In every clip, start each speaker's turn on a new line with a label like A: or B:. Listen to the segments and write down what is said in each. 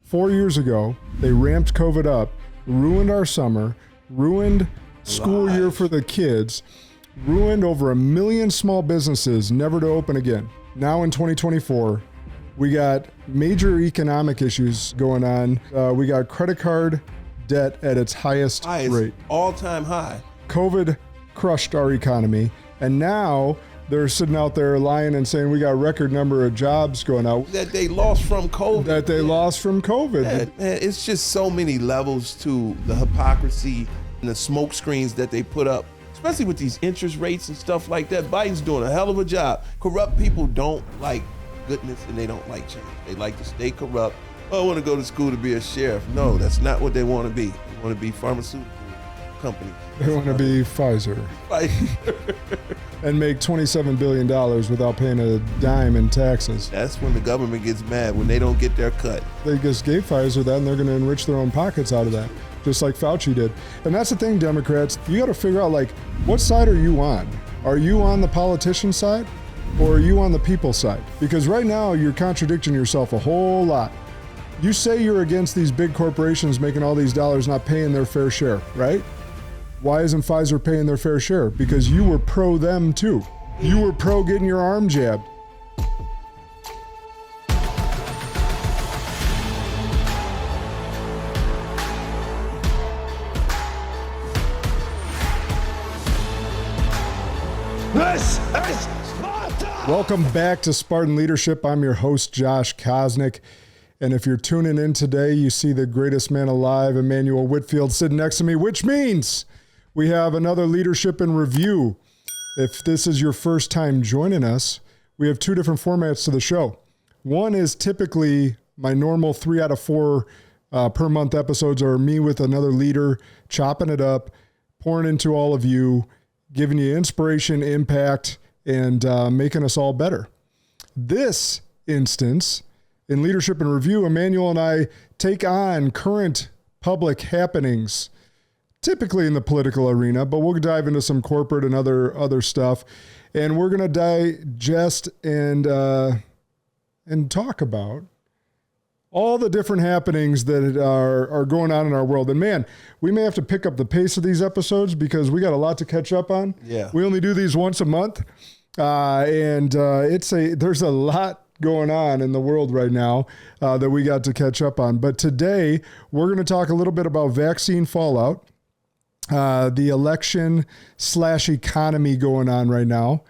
A: 4 years ago, they ramped COVID up, ruined our summer, ruined school year for the kids, ruined over 1 million small businesses never to open again. Now in 2024, we got major economic issues going on. We got credit card debt at its highest rate.
B: All-time high.
A: COVID crushed our economy, and now they're sitting out there lying and saying we got record number of jobs going out.
B: That they lost from COVID.
A: Yeah,
B: man, it's just so many levels to the hypocrisy and the smoke screens that they put up, especially with these interest rates and stuff like that. Biden's doing a hell of a job. Corrupt people don't like goodness and they don't like change. They like to stay corrupt. Oh, I want to go to school to be a sheriff. No, that's not what they want to be. They want to be pharmaceutical companies.
A: They want to be Pfizer. And make $27 billion without paying a dime in taxes.
B: That's when the government gets mad, when they don't get their cut.
A: They just gave Pfizer that, and they're going to enrich their own pockets out of that, just like Fauci did. And that's the thing, Democrats, you got to figure out, like, what side are you on? Are you on the politician side, or are you on the people side? Because right now, you're contradicting yourself a whole lot. You say you're against these big corporations making all these dollars not paying their fair share, right? Why isn't Pfizer paying their fair share? Because you were pro them too. You were pro getting your arm jabbed.
C: This is Sparta!
A: Welcome back to Spartan Leadership. I'm your host, Josh Kosnick. And if you're tuning in today, you see the greatest man alive, Emmanuel Whitfield, sitting next to me, which means we have another Leadership in Review. If this is your first time joining us, we have two different formats to the show. One is typically my normal 3 out of 4 per month episodes are me with another leader, chopping it up, pouring into all of you, giving you inspiration, impact, and making us all better. This instance, in Leadership in Review, Emmanuel and I take on current public happenings, typically in the political arena, but we'll dive into some corporate and other stuff. And we're going to digest and talk about all the different happenings that are going on in our world. And man, we may have to pick up the pace of these episodes because we got a lot to catch up on.
B: Yeah.
A: We only do these once a month. There's a lot going on in the world right now that we got to catch up on. But today, we're going to talk a little bit about vaccine fallout, the election/economy going on right now.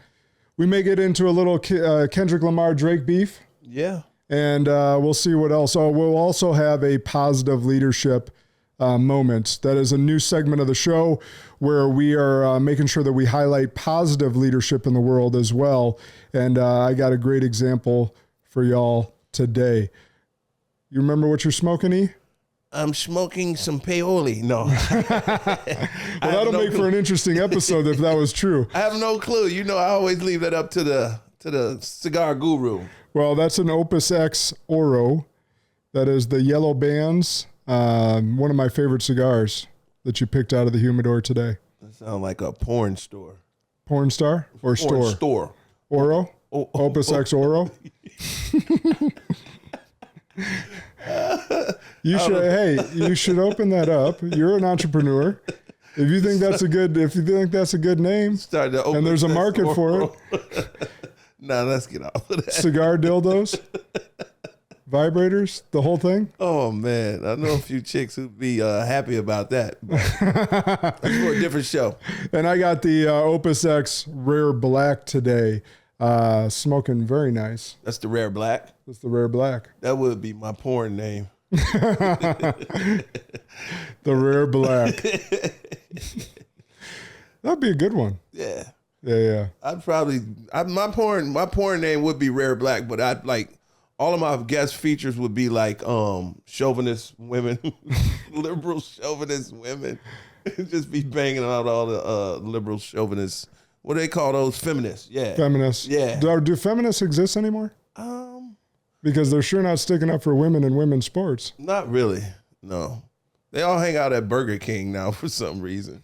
A: We may get into a little Kendrick Lamar Drake beef.
B: Yeah.
A: And we'll see what else. Oh, we'll also have a positive leadership moment. That is a new segment of the show where we are making sure that we highlight positive leadership in the world as well. And I got a great example for y'all today. You remember what you're smoking, E?
B: I'm smoking some peyote. No.
A: Well, that'll make for an interesting episode if that was true.
B: I have no clue. You know, I always leave that up to the cigar guru.
A: Well, that's an Opus X Oro. That is the yellow bands. One of my favorite cigars that you picked out of the humidor today.
B: That sounds like a porn store.
A: Porn star or store?
B: Store.
A: Oro? Opus X Oro? You should open that up. You're an entrepreneur. If you think that's a good name, and there's a market for it.
B: Nah, let's get off of that.
A: Cigar dildos, vibrators, the whole thing.
B: Oh man, I know a few chicks who'd be happy about that. That's for a different show.
A: And I got the Opus X Rare Black today. Smoking very nice.
B: That's the Rare Black?
A: That's the Rare Black.
B: That would be my porn name.
A: The Rare Black. That'd be a good one.
B: Yeah.
A: Yeah.
B: My porn name would be Rare Black, but I'd like all of my guest features would be like chauvinist women, liberal chauvinist women. Just be banging out all the liberal chauvinists. What do they call those? Feminists. Yeah.
A: Feminists.
B: Yeah.
A: Do feminists exist anymore? Because they're sure not sticking up for women in women's sports.
B: Not really. No. They all hang out at Burger King now for some reason.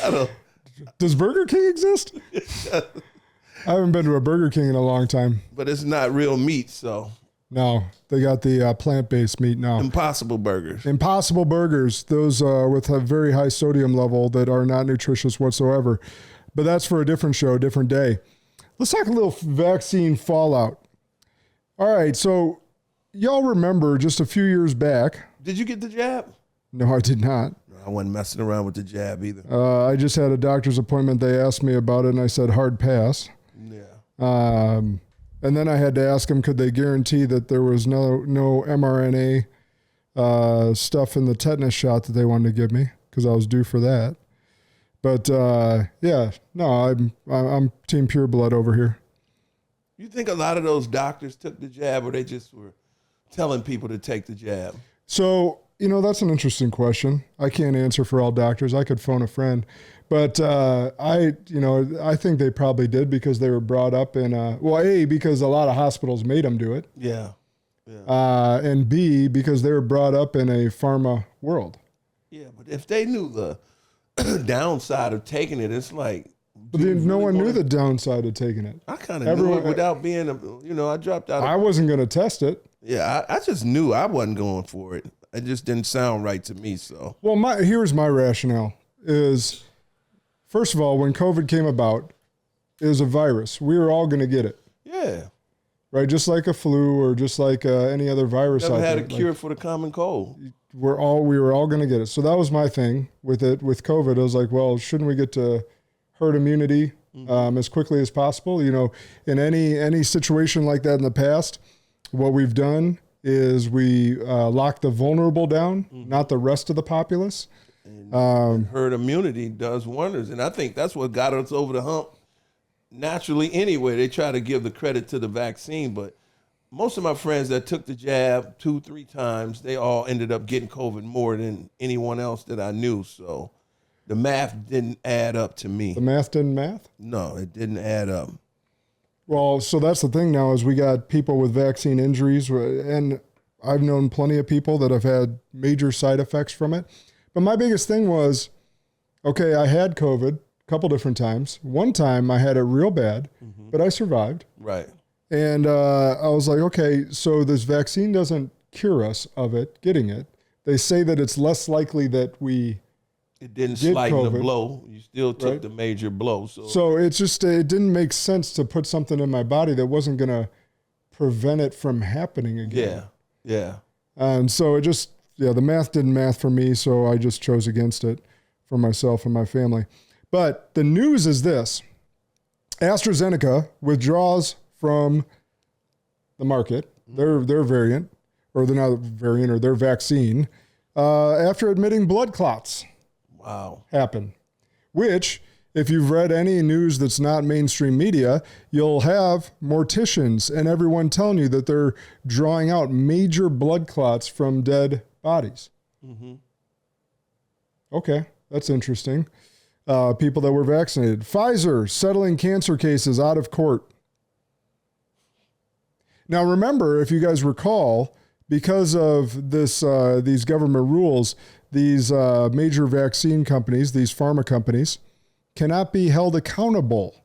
B: I don't.
A: Does Burger King exist? I haven't been to a Burger King in a long time.
B: But it's not real meat, so.
A: No, they got the plant-based meat now.
B: Impossible Burgers.
A: Impossible Burgers, those with a very high sodium level that are not nutritious whatsoever. But that's for a different show, a different day. Let's talk a little vaccine fallout. All right, so y'all remember just a few years back.
B: Did you get the jab?
A: No, I did not.
B: I wasn't messing around with the jab either.
A: I just had a doctor's appointment. They asked me about it, and I said hard pass.
B: Yeah.
A: And then I had to ask them, could they guarantee that there was no mRNA stuff in the tetanus shot that they wanted to give me, because I was due for that. But yeah, no, I'm team pure blood over here.
B: You think a lot of those doctors took the jab, or they just were telling people to take the jab?
A: So, that's an interesting question. I can't answer for all doctors. I could phone a friend. But I think they probably did because they were brought up in, because a lot of hospitals made them do it.
B: Yeah.
A: And B, because they were brought up in a pharma world.
B: Yeah, but if they knew the downside of taking it, it's like.
A: But no one knew the downside of taking it.
B: I kind of knew it without being, I dropped out.
A: I wasn't going to test it.
B: Yeah, I just knew I wasn't going for it. It just didn't sound right to me. So.
A: Well, here's my rationale is, first of all, when COVID came about, it was a virus. We were all going to get it.
B: Yeah.
A: Right? Just like a flu or just like any other virus out there.
B: Never had a cure for the common cold.
A: We were all going to get it. So that was my thing with it. With COVID, I was like, well, shouldn't we get to herd immunity as quickly as possible? In any situation like that in the past, what we've done is we lock the vulnerable down, not the rest of the populace.
B: And herd immunity does wonders. And I think that's what got us over the hump naturally anyway. They try to give the credit to the vaccine, but most of my friends that took the jab 2-3 times, they all ended up getting COVID more than anyone else that I knew. So the math didn't add up to me.
A: The math didn't math?
B: No, it didn't add up.
A: Well, so that's the thing now is we got people with vaccine injuries, and I've known plenty of people that have had major side effects from it. But my biggest thing was, okay, I had COVID a couple different times. One time I had it real bad, but I survived.
B: Right.
A: And I was like, okay, so this vaccine doesn't cure us of it, getting it. They say that it's less likely that
B: it didn't slighten the blow. You still took the major blow.
A: So it's just, it didn't make sense to put something in my body that wasn't going to prevent it from happening again.
B: Yeah.
A: And so the math didn't math for me, so I just chose against it for myself and my family. But the news is this. AstraZeneca withdraws from the market, their variant, or they're not variant, or their vaccine, after admitting blood clots.
B: Wow.
A: Happen. Which, if you've read any news that's not mainstream media, you'll have morticians and everyone telling you that they're drawing out major blood clots from dead bodies. Okay, that's interesting. People that were vaccinated. Pfizer settling cancer cases out of court. Now, remember, if you guys recall, because of this, these government rules, these major vaccine companies, these pharma companies, cannot be held accountable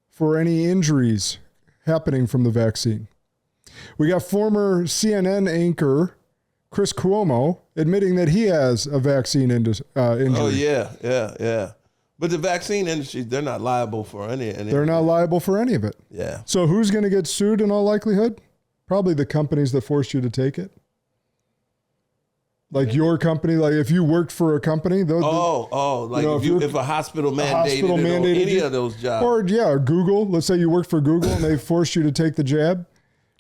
A: for any injuries happening from the vaccine. We got former CNN anchor Chris Cuomo admitting that he has a vaccine injury.
B: Oh, yeah. But the vaccine industry, they're not liable for any.
A: They're not liable for any of it.
B: Yeah.
A: So who's going to get sued in all likelihood? Probably the companies that forced you to take it. Like your company, like if you worked for a company. If a hospital mandated it on any of those jobs. Or Google. Let's say you work for Google and they forced you to take the jab.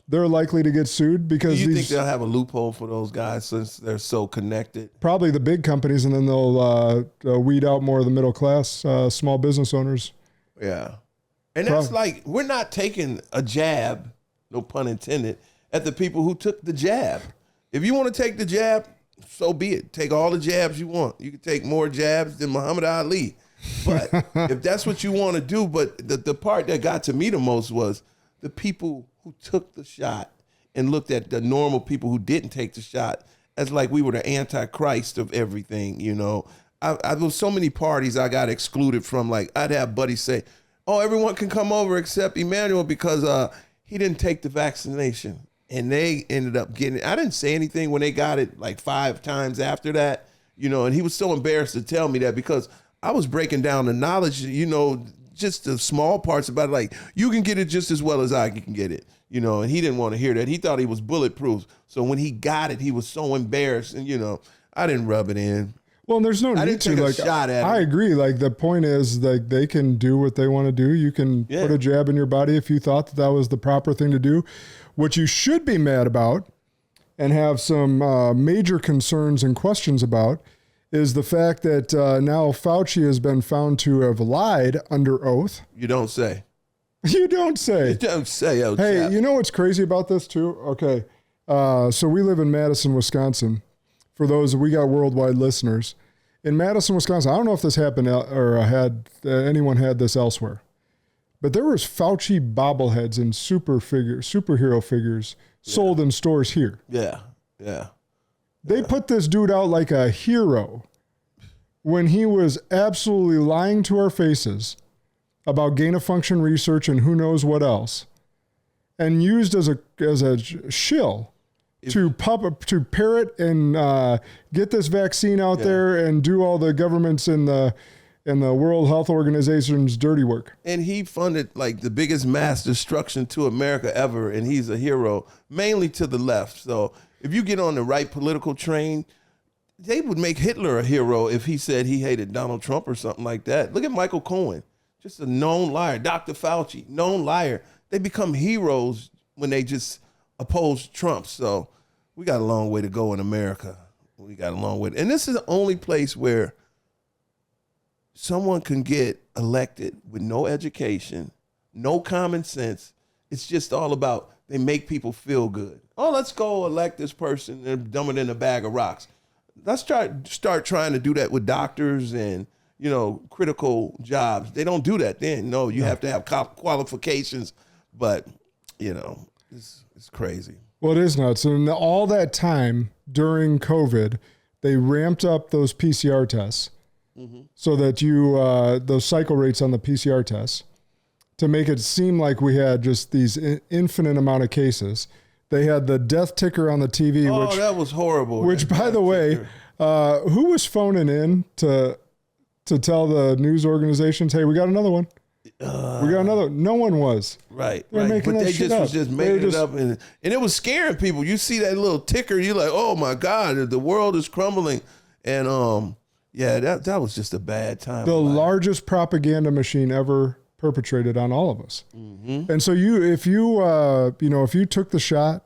A: They're likely to get sued because
B: Do you think they'll have a loophole for those guys since they're so connected?
A: Probably the big companies, and then they'll weed out more of the middle class, small business owners.
B: Yeah. And that's like, we're not taking a jab, no pun intended, at the people who took the jab. If you want to take the jab, so be it. Take all the jabs you want. You can take more jabs than Muhammad Ali. But if that's what you want to do, but the part that got to me the most was the people who took the shot and looked at the normal people who didn't take the shot as like we were the antichrist of everything, I was so many parties I got excluded from. Like I'd have buddies say, oh, everyone can come over except Emmanuel because he didn't take the vaccination. And they ended up getting it. I didn't say anything when they got it like 5 times after that, and he was so embarrassed to tell me that because I was breaking down the knowledge, just the small parts about it. Like, you can get it just as well as I can get it, and he didn't want to hear that. He thought he was bulletproof. So when he got it, he was so embarrassed. And, I didn't rub it in.
A: Well, and there's no need to. Like, shot at I agree. Like, the point is, like, they can do what they want to do. You can put a jab in your body if you thought that was the proper thing to do. What you should be mad about and have some major concerns and questions about is the fact that now Fauci has been found to have lied under oath.
B: You don't say.
A: You don't say.
B: You don't say. Oh,
A: hey,
B: chap.
A: You know what's crazy about this too? Okay. So we live in Madison, Wisconsin. For those, we got worldwide listeners. In Madison, Wisconsin, I don't know if this happened or had anyone had this elsewhere, but there was Fauci bobbleheads and superhero figures sold in stores here.
B: Yeah.
A: They put this dude out like a hero when he was absolutely lying to our faces about gain-of-function research and who knows what else, and used as a shill to parrot and get this vaccine out there and do all the governments in the World Health Organization's dirty work.
B: And he funded like the biggest mass destruction to America ever, and he's a hero, mainly to the left. So if you get on the right political train, they would make Hitler a hero if he said he hated Donald Trump or something like that. Look at Michael Cohen, just a known liar. Dr. Fauci, known liar. They become heroes when they just oppose Trump. So we got a long way to go in America. We got a long way. And this is the only place where someone can get elected with no education, no common sense. It's just all about they make people feel good. Oh, let's go elect this person and dump it in a bag of rocks. Let's start trying to do that with doctors and, critical jobs. They don't do that then. No, you have to have qualifications. But, it's crazy.
A: Well, it is nuts. And all that time during COVID, they ramped up those PCR tests so that those cycle rates on the PCR tests to make it seem like we had just these infinite amount of cases. They had the death ticker on the TV.
B: Oh, that was horrible.
A: Which, by the way, who was phoning in to tell the news organizations, hey, we got another one? We got another. No one was.
B: Right.
A: But they
B: was just making it up. And it was scaring people. You see that little ticker, you're like, oh, my God, the world is crumbling. And, that was just a bad time.
A: The largest propaganda machine ever perpetrated on all of us. Mm-hmm. And so if you took the shot,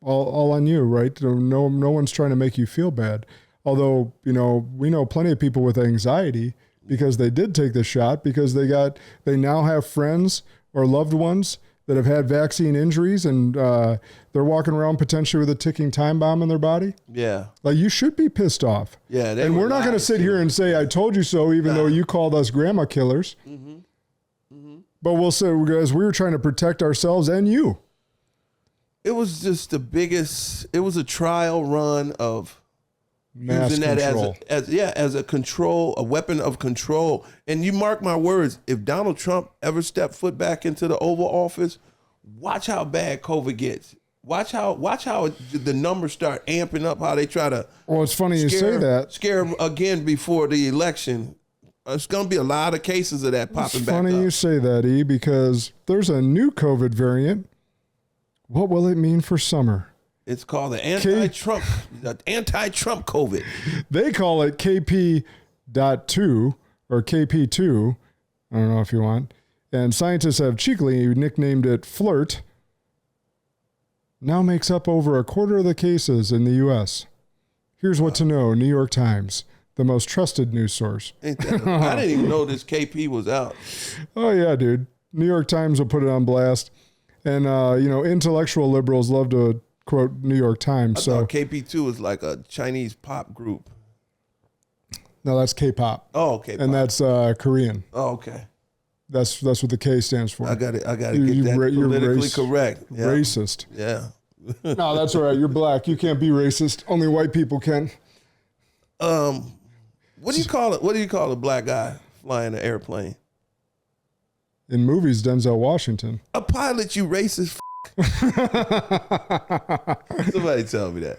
A: all on you, right? No one's trying to make you feel bad. Although, we know plenty of people with anxiety because they did take the shot because they now have friends or loved ones that have had vaccine injuries and they're walking around potentially with a ticking time bomb in their body.
B: Yeah.
A: Like, you should be pissed off.
B: Yeah.
A: And we're not going to sit here and say, I told you so, even though you called us grandma killers. Mm-hmm. Mm-hmm. But we'll say, guys, we were trying to protect ourselves and you.
B: It was just it was a trial run of
A: mass
B: using
A: control.
B: That as a control, a weapon of control. And you mark my words, if Donald Trump ever stepped foot back into the Oval Office, watch how bad COVID gets. Watch how the numbers start amping up, how they try to
A: it's funny you say that.
B: Scare him again before the election. It's going to be a lot of cases of that popping back up.
A: It's funny you say that, E, because there's a new COVID variant. What will it mean for summer?
B: It's called the anti-Trump COVID.
A: They call it KP.2 or KP2. I don't know if you want. And scientists have cheekily nicknamed it Flirt. Now makes up over a quarter of the cases in the U.S. Here's what to know, New York Times, the most trusted news source.
B: I didn't even know this KP was out.
A: Oh, yeah, dude. New York Times will put it on blast. And, intellectual liberals love to quote New York Times.
B: I thought KP2 is like a Chinese pop group.
A: No, that's K-pop.
B: Oh, K-pop.
A: And that's Korean.
B: Oh, okay.
A: That's what the K stands for.
B: I got to get that politically correct. Yeah.
A: Racist.
B: Yeah.
A: No, that's all right. You're black. You can't be racist. Only white people can.
B: What do you call it? What do you call a black guy flying an airplane?
A: In movies, Denzel Washington.
B: A pilot, you racist. Somebody tell me that.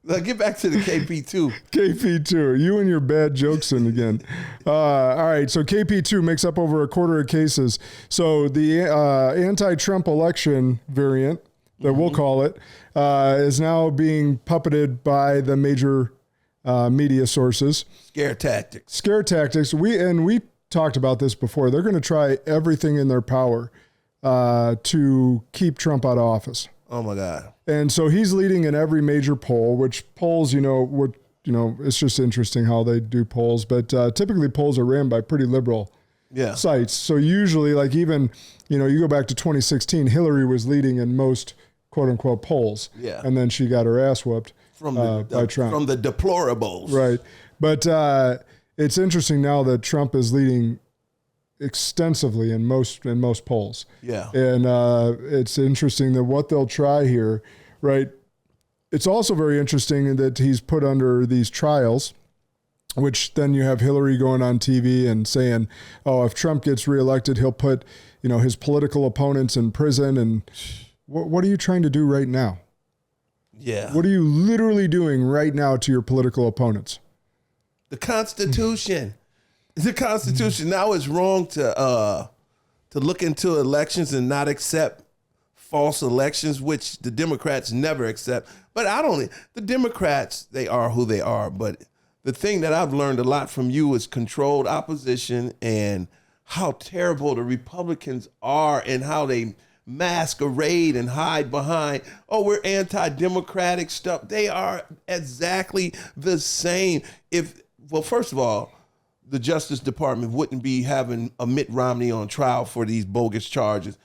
B: Now get back to the KP2.
A: KP2, you and your bad jokes in again. All right, so KP2 makes up over a quarter of cases. So the anti-Trump election variant, that we'll call it, is now being puppeted by the major media sources.
B: Scare tactics.
A: Scare tactics. We talked about this before. They're going to try everything in their power to keep Trump out of office.
B: Oh my God.
A: And so he's leading in every major poll, which polls, it's just interesting how they do polls, but typically polls are ran by pretty liberal sites. So usually, like even, you go back to 2016, Hillary was leading in most quote unquote polls.
B: Yeah.
A: And then she got her ass whooped by Trump.
B: From the deplorables.
A: Right. But it's interesting now that Trump is leading extensively in most polls.
B: Yeah.
A: And it's interesting that what they'll try here, right? It's also very interesting that he's put under these trials, which then you have Hillary going on TV and saying, oh, if Trump gets reelected, he'll put, his political opponents in prison. And what are you trying to do right now?
B: Yeah.
A: What are you literally doing right now to your political opponents?
B: The Constitution. The Constitution. Now it's wrong to look into elections and not accept false elections, which the Democrats never accept. But the Democrats, they are who they are. But the thing that I've learned a lot from you is controlled opposition and how terrible the Republicans are and how they masquerade and hide behind, oh, we're anti-democratic stuff. They are exactly the same. First of all, the Justice Department wouldn't be having a Mitt Romney on trial for these bogus charges.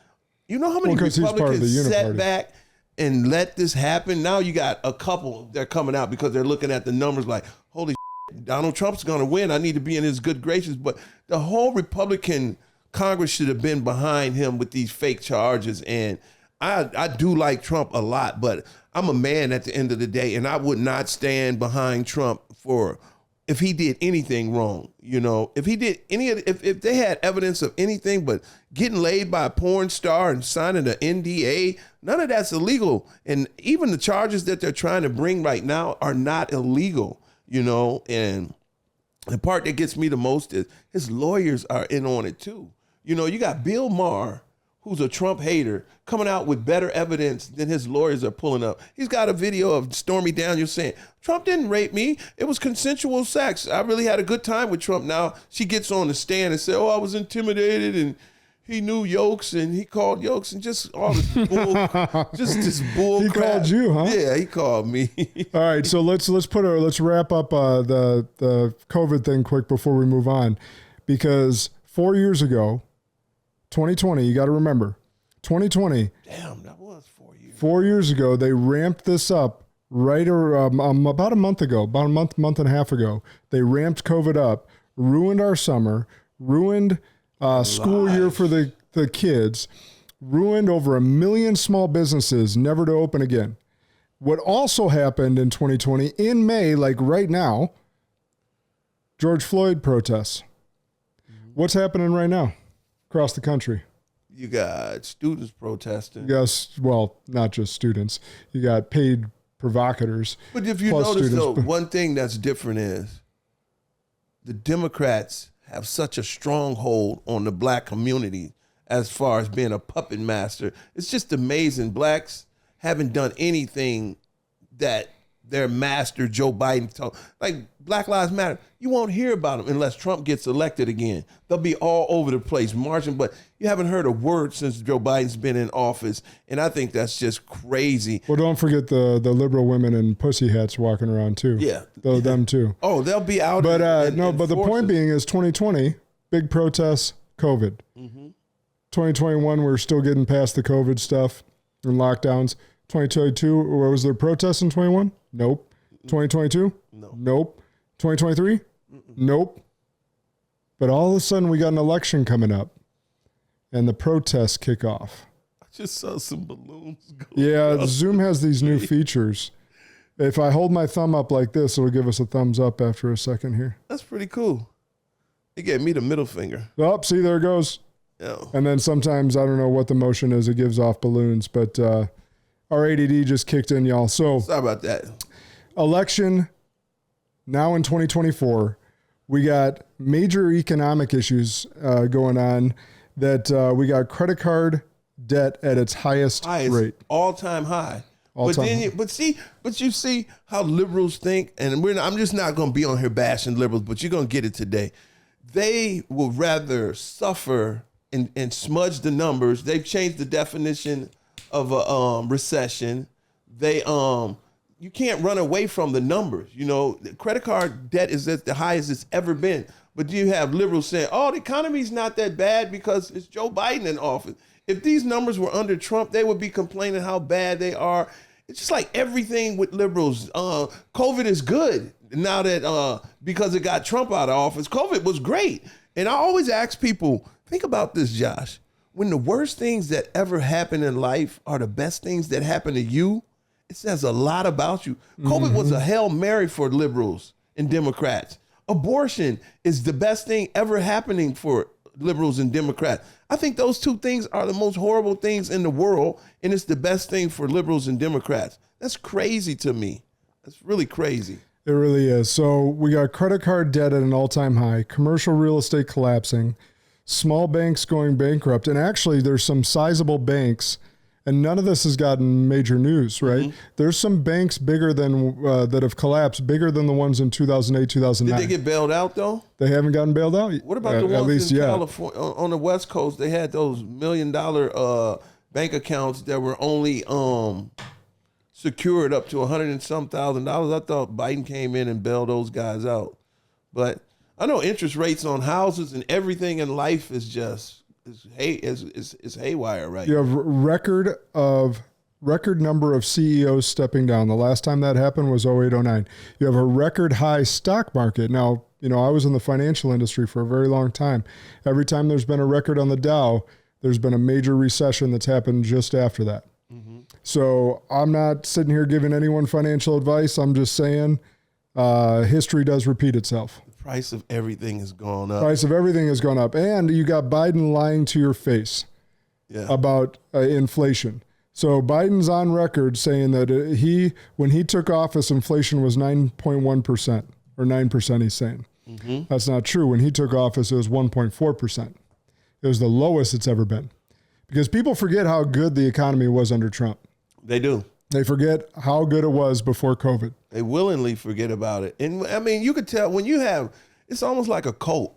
B: You know how many Republicans sat back and let this happen? Now you got a couple, they're coming out because they're looking at the numbers like, holy shit, Donald Trump's going to win. I need to be in his good graces. But the whole Republican Congress should have been behind him with these fake charges. And I do like Trump a lot, but I'm a man at the end of the day, and I would not stand behind Trump if he did anything wrong. If he did if they had evidence of anything but getting laid by a porn star and signing an NDA, none of that's illegal. And even the charges that they're trying to bring right now are not illegal, and the part that gets me the most is his lawyers are in on it too. You got Bill Maher, who's a Trump hater, coming out with better evidence than his lawyers are pulling up. He's got a video of Stormy Daniels saying, Trump didn't rape me. It was consensual sex. I really had a good time with Trump. Now she gets on the stand and says, oh, I was intimidated and he knew yokes and he called yokes and just all this bull, just this bull
A: He
B: crap.
A: called you, huh?
B: Yeah, he called me.
A: All right, so let's wrap up the COVID thing quick before we move on, because 4 years ago, 2020, you got to remember, 2020.
B: Damn, that was 4 years.
A: 4 years ago, they ramped this up about a month ago, about a month and a half ago. They ramped COVID up, ruined our summer, ruined school year for the kids, ruined over 1 million small businesses, never to open again. What also happened in 2020, in May, like right now, George Floyd protests. What's happening right now across the country?
B: You got students protesting.
A: Yes, well, not just students. You got paid provocators.
B: But if you notice, though, one thing that's different is the Democrats have such a stronghold on the black community as far as being a puppet master. It's just amazing. Blacks haven't done anything that their master Joe Biden told. Like Black Lives Matter, you won't hear about them unless Trump gets elected again. They'll be all over the place marching, but you haven't heard a word since Joe Biden's been in office, and I think that's just crazy.
A: Well, don't forget the liberal women in pussy hats walking around too.
B: Yeah,
A: them too.
B: Oh, they'll be out.
A: But but the point being is 2020, big protests, COVID. 2021, we're still getting past the COVID stuff and lockdowns. 2022, what was there protests in 21? Nope. 2022?
B: No.
A: Nope. 2023? Nope. But all of a sudden we got an election coming up and the protests kick off.
B: I just saw some balloons go.
A: Yeah, Zoom has these new features. If I hold my thumb up like this, it'll give us a thumbs up after a second here.
B: That's pretty cool. It gave me the middle finger.
A: Oh, see, there it goes. And then sometimes, I don't know what the motion is, it gives off balloons, but our ADD just kicked in, y'all. So
B: sorry about that.
A: Election now in 2024, we got major economic issues going on that we got credit card debt at its highest rate.
B: All-time high. But you see how liberals think, and I'm just not going to be on here bashing liberals, but you're going to get it today. They will rather suffer and smudge the numbers. They've changed the definition of a recession. You can't run away from the numbers. You know, the credit card debt is at the highest it's ever been. But you have liberals saying, oh, the economy's not that bad because it's Joe Biden in office. If these numbers were under Trump, they would be complaining how bad they are. It's just like everything with liberals. COVID is good now that because it got Trump out of office. COVID was great. And I always ask people, think about this, Josh. When the worst things that ever happen in life are the best things that happen to you, it says a lot about you. COVID was a Hail Mary for liberals and Democrats. Abortion is the best thing ever happening for liberals and Democrats. I think those two things are the most horrible things in the world, and it's the best thing for liberals and Democrats. That's crazy to me. That's really crazy.
A: It really is. So we got credit card debt at an all-time high, commercial real estate collapsing, small banks going bankrupt, and actually there's some sizable banks, and none of this has gotten major news, right? Mm-hmm. There's some banks bigger than that have collapsed, bigger than the ones in 2008, 2009.
B: Did they get bailed out, though?
A: They haven't gotten bailed out.
B: What about the ones in California, on the West Coast? They had those $1 million bank accounts that were only secured up to $100 and some thousand. I thought Biden came in and bailed those guys out. But I know interest rates on houses and everything in life is just... It's haywire, right?
A: You have record number of CEOs stepping down. The last time that happened was 0809. You have a record high stock market. Now, you know, I was in the financial industry for a very long time. Every time there's been a record on the Dow, there's been a major recession that's happened just after that. Mm-hmm. So I'm not sitting here giving anyone financial advice. I'm just saying history does repeat itself.
B: Price of everything has gone up.
A: Price of everything has gone up. And you got Biden lying to your face about inflation. So Biden's on record saying that when he took office, inflation was 9.1%, or 9%, he's saying. Mm-hmm. That's not true. When he took office, it was 1.4%. It was the lowest it's ever been. Because people forget how good the economy was under Trump.
B: They do.
A: They forget how good it was before COVID.
B: They willingly forget about it. And I mean, you could tell when you have, it's almost like a cult.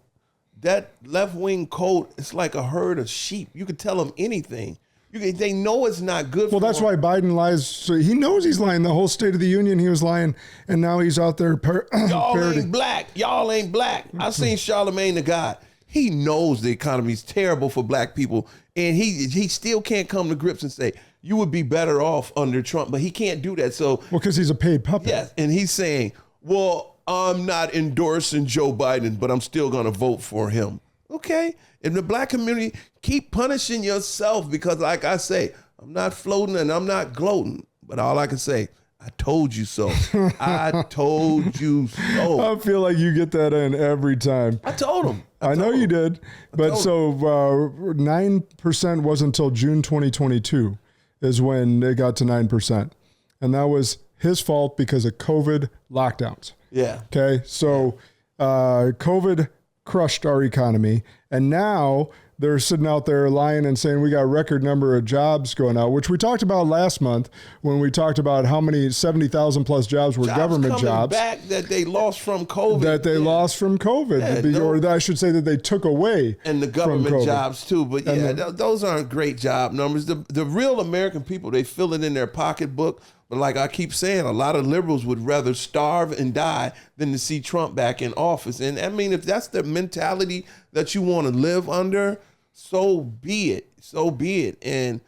B: That left-wing cult, it's like a herd of sheep. You could tell them anything. They know it's not good for them.
A: Well, that's why Biden lies. So he knows he's lying. The whole State of the Union, he was lying. And now he's out there
B: Y'all ain't black. Y'all ain't black. I seen Charlemagne the God. He knows the economy's terrible for black people. And he still can't come to grips and say, you would be better off under Trump, but he can't do that. So,
A: well, because he's a paid puppet.
B: Yes, and he's saying, well, I'm not endorsing Joe Biden, but I'm still going to vote for him. Okay? In the black community, keep punishing yourself because, like I say, I'm not floating and I'm not gloating, but all I can say, I told you so. I told you so.
A: I feel like you get that in every time.
B: I told him.
A: I know you did. But so 9% wasn't until June 2022 is when it got to 9%. And that was his fault because of COVID lockdowns.
B: Yeah.
A: Okay. So COVID crushed our economy. And now they're sitting out there lying and saying we got record number of jobs going out, which we talked about last month when we talked about how many 70,000 plus jobs were government jobs.
B: Back that they lost from COVID.
A: That they lost from COVID. Or I should say that they took away.
B: And the government jobs too. But those aren't great job numbers. The real American people, they feel it in their pocketbook. But like I keep saying, a lot of liberals would rather starve and die than to see Trump back in office. And I mean, if that's the mentality that you want to live under, so be it. So be it. And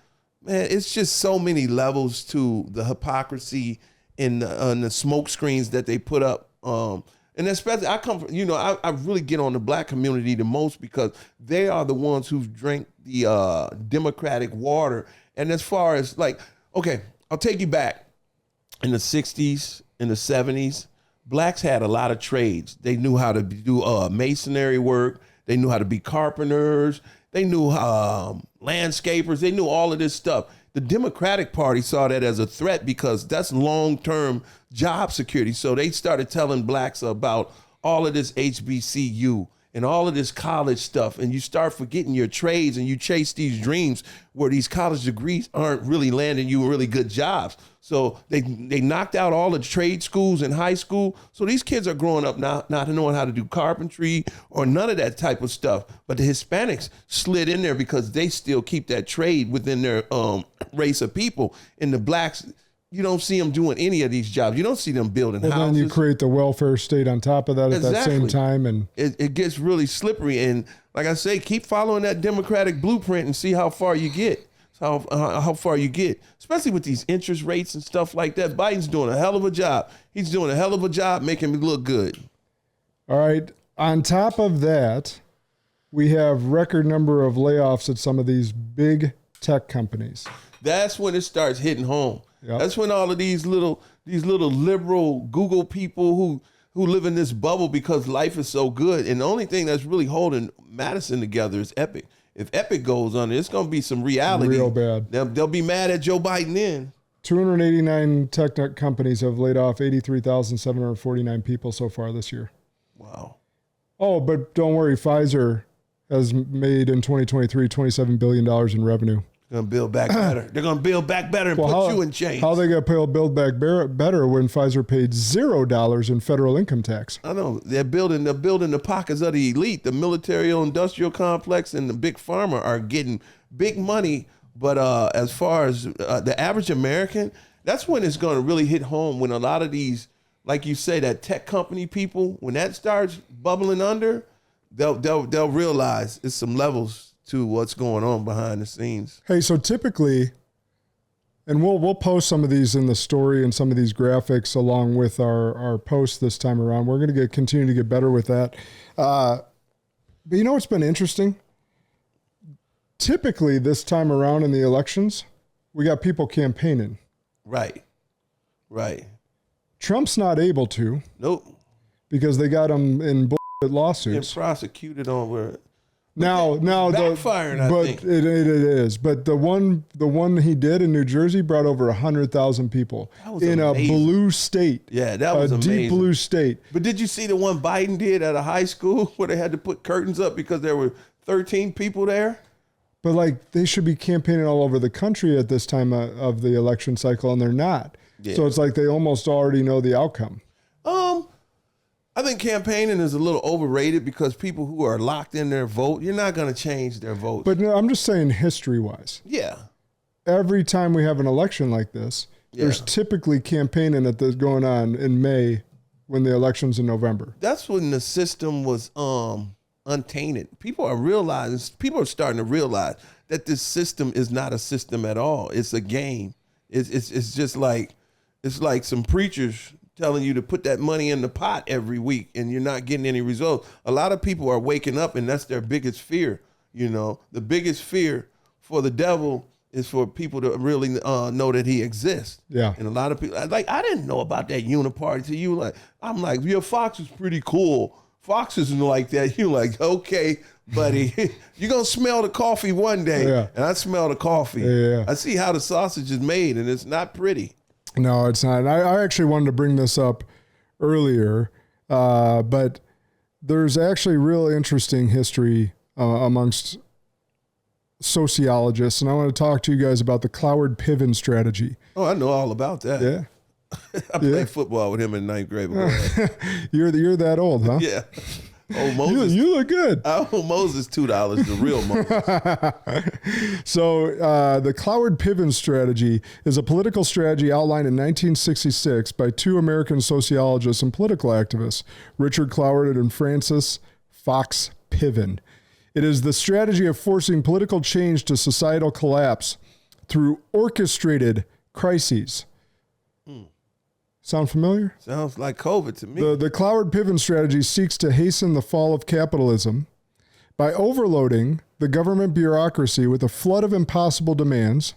B: man, it's just so many levels to the hypocrisy and the smoke screens that they put up. And especially, I come from, I really get on the black community the most because they are the ones who drink the Democratic water. And as far as like, okay, I'll take you back. In the 60s, in the 70s, blacks had a lot of trades. They knew how to do masonry work. They knew how to be carpenters. They knew landscapers. They knew all of this stuff. The Democratic Party saw that as a threat because that's long-term job security. So they started telling blacks about all of this HBCU and all of this college stuff, and you start forgetting your trades and you chase these dreams where these college degrees aren't really landing you really good jobs. So they knocked out all the trade schools in high school. So these kids are growing up now not knowing how to do carpentry or none of that type of stuff. But the Hispanics slid in there because they still keep that trade within their race of people. And the blacks, you don't see them doing any of these jobs. You don't see them building houses.
A: And then you create the welfare state on top of that at that same time. And
B: it gets really slippery. And like I say, keep following that Democratic blueprint and see how far you get. How far you get, especially with these interest rates and stuff like that. Biden's doing a hell of a job. He's doing a hell of a job making me look good.
A: All right. On top of that, we have record number of layoffs at some of these big tech companies.
B: That's when it starts hitting home.
A: Yep.
B: That's when all of these little liberal Google people who live in this bubble because life is so good. And the only thing that's really holding Madison together is Epic. If Epic goes under, it's going to be some reality.
A: Real bad.
B: They'll be mad at Joe Biden then.
A: 289 tech companies have laid off 83,749 people so far this year.
B: Wow.
A: Oh, but don't worry. Pfizer has made in 2023 $27 billion in revenue.
B: They're going to build back better. They're going to build back better and put you in chains.
A: How they going to build back better when Pfizer paid $0 in federal income tax?
B: I know. They're building the pockets of the elite. The military-industrial complex and the big pharma are getting big money. But as far as the average American, that's when it's going to really hit home, when a lot of these, like you say, that tech company people, when that starts bubbling under, they'll realize it's some levels to what's going on behind the scenes.
A: Hey, so typically, and we'll post some of these in the story and some of these graphics along with our posts this time around. We're going to continue to get better with that. But you know what's been interesting? Typically, this time around in the elections, we got people campaigning.
B: Right.
A: Trump's not able to.
B: Nope.
A: Because they got him in bullshit lawsuits.
B: And prosecuted over.
A: Now,
B: backfiring, I think.
A: It is. But the one he did in New Jersey brought over 100,000 people in
B: amazing.
A: A blue state.
B: Yeah, that was amazing.
A: A deep blue state.
B: But did you see the one Biden did at a high school where they had to put curtains up because there were 13 people there?
A: But like they should be campaigning all over the country at this time of the election cycle, and they're not. Yeah. So it's like they almost already know the outcome.
B: I think campaigning is a little overrated because people who are locked in their vote, you're not going to change their vote.
A: But no, I'm just saying history-wise.
B: Yeah.
A: Every time we have an election like this, there's typically campaigning going on in May when the election's in November.
B: That's when the system was untainted. People are starting to realize that this system is not a system at all. It's a game. It's just like, it's like some preachers telling you to put that money in the pot every week and you're not getting any results. A lot of people are waking up and that's their biggest fear. You know, the biggest fear for the devil is for people to really know that he exists.
A: Yeah.
B: And a lot of people, like, I didn't know about that uniparty till you. I'm like, your Fox is pretty cool. Fox isn't like that. You're like, okay, buddy, you're going to smell the coffee one day.
A: Yeah.
B: And I smell the coffee.
A: Yeah.
B: I see how the sausage is made and it's not pretty.
A: No, it's not. I actually wanted to bring this up earlier, but there's actually real interesting history amongst sociologists, and I want to talk to you guys about the Cloward-Piven strategy.
B: Oh, I know all about that.
A: Yeah.
B: I played football with him in 9th grade.
A: You're that old, huh?
B: Yeah. Oh, Moses.
A: You look good.
B: I owe Moses $2, the real Moses.
A: So the Cloward-Piven strategy is a political strategy outlined in 1966 by two American sociologists and political activists, Richard Cloward and Francis Fox Piven. It is the strategy of forcing political change to societal collapse through orchestrated crises. Sound familiar?
B: Sounds like COVID to me.
A: The Cloward-Piven strategy seeks to hasten the fall of capitalism by overloading the government bureaucracy with a flood of impossible demands,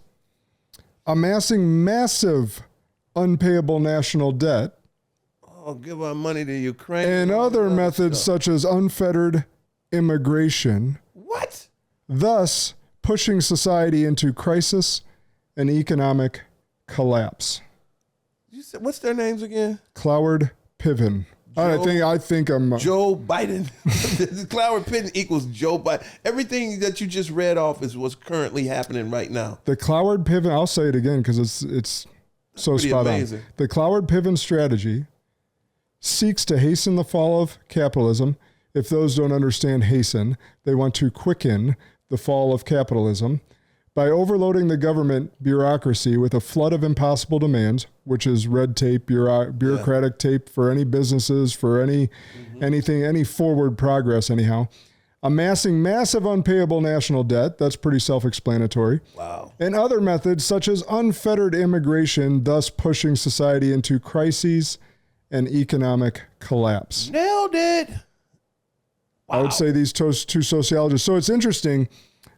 A: amassing massive unpayable national debt,
B: give our money to Ukraine.
A: and other methods such as unfettered immigration,
B: What?
A: thus pushing society into crisis and economic collapse.
B: You said, what's their names again?
A: Cloward-Piven. I think I'm
B: Joe Biden. Cloward-Piven equals Joe Biden. Everything that you just read off is what's currently happening right now.
A: the Cloward-Piven. I'll say it again because it's so
B: pretty
A: spot
B: amazing.
A: on. The Cloward-Piven strategy seeks to hasten the fall of capitalism. If those don't understand hasten, they want to quicken the fall of capitalism by overloading the government bureaucracy with a flood of impossible demands, which is red tape, bureaucratic tape for any businesses, for anything, any forward progress anyhow. Amassing massive unpayable national debt, that's pretty self-explanatory.
B: Wow.
A: And other methods such as unfettered immigration, thus pushing society into crises and economic collapse.
B: Nailed it. Wow.
A: I would say these two sociologists. So it's interesting.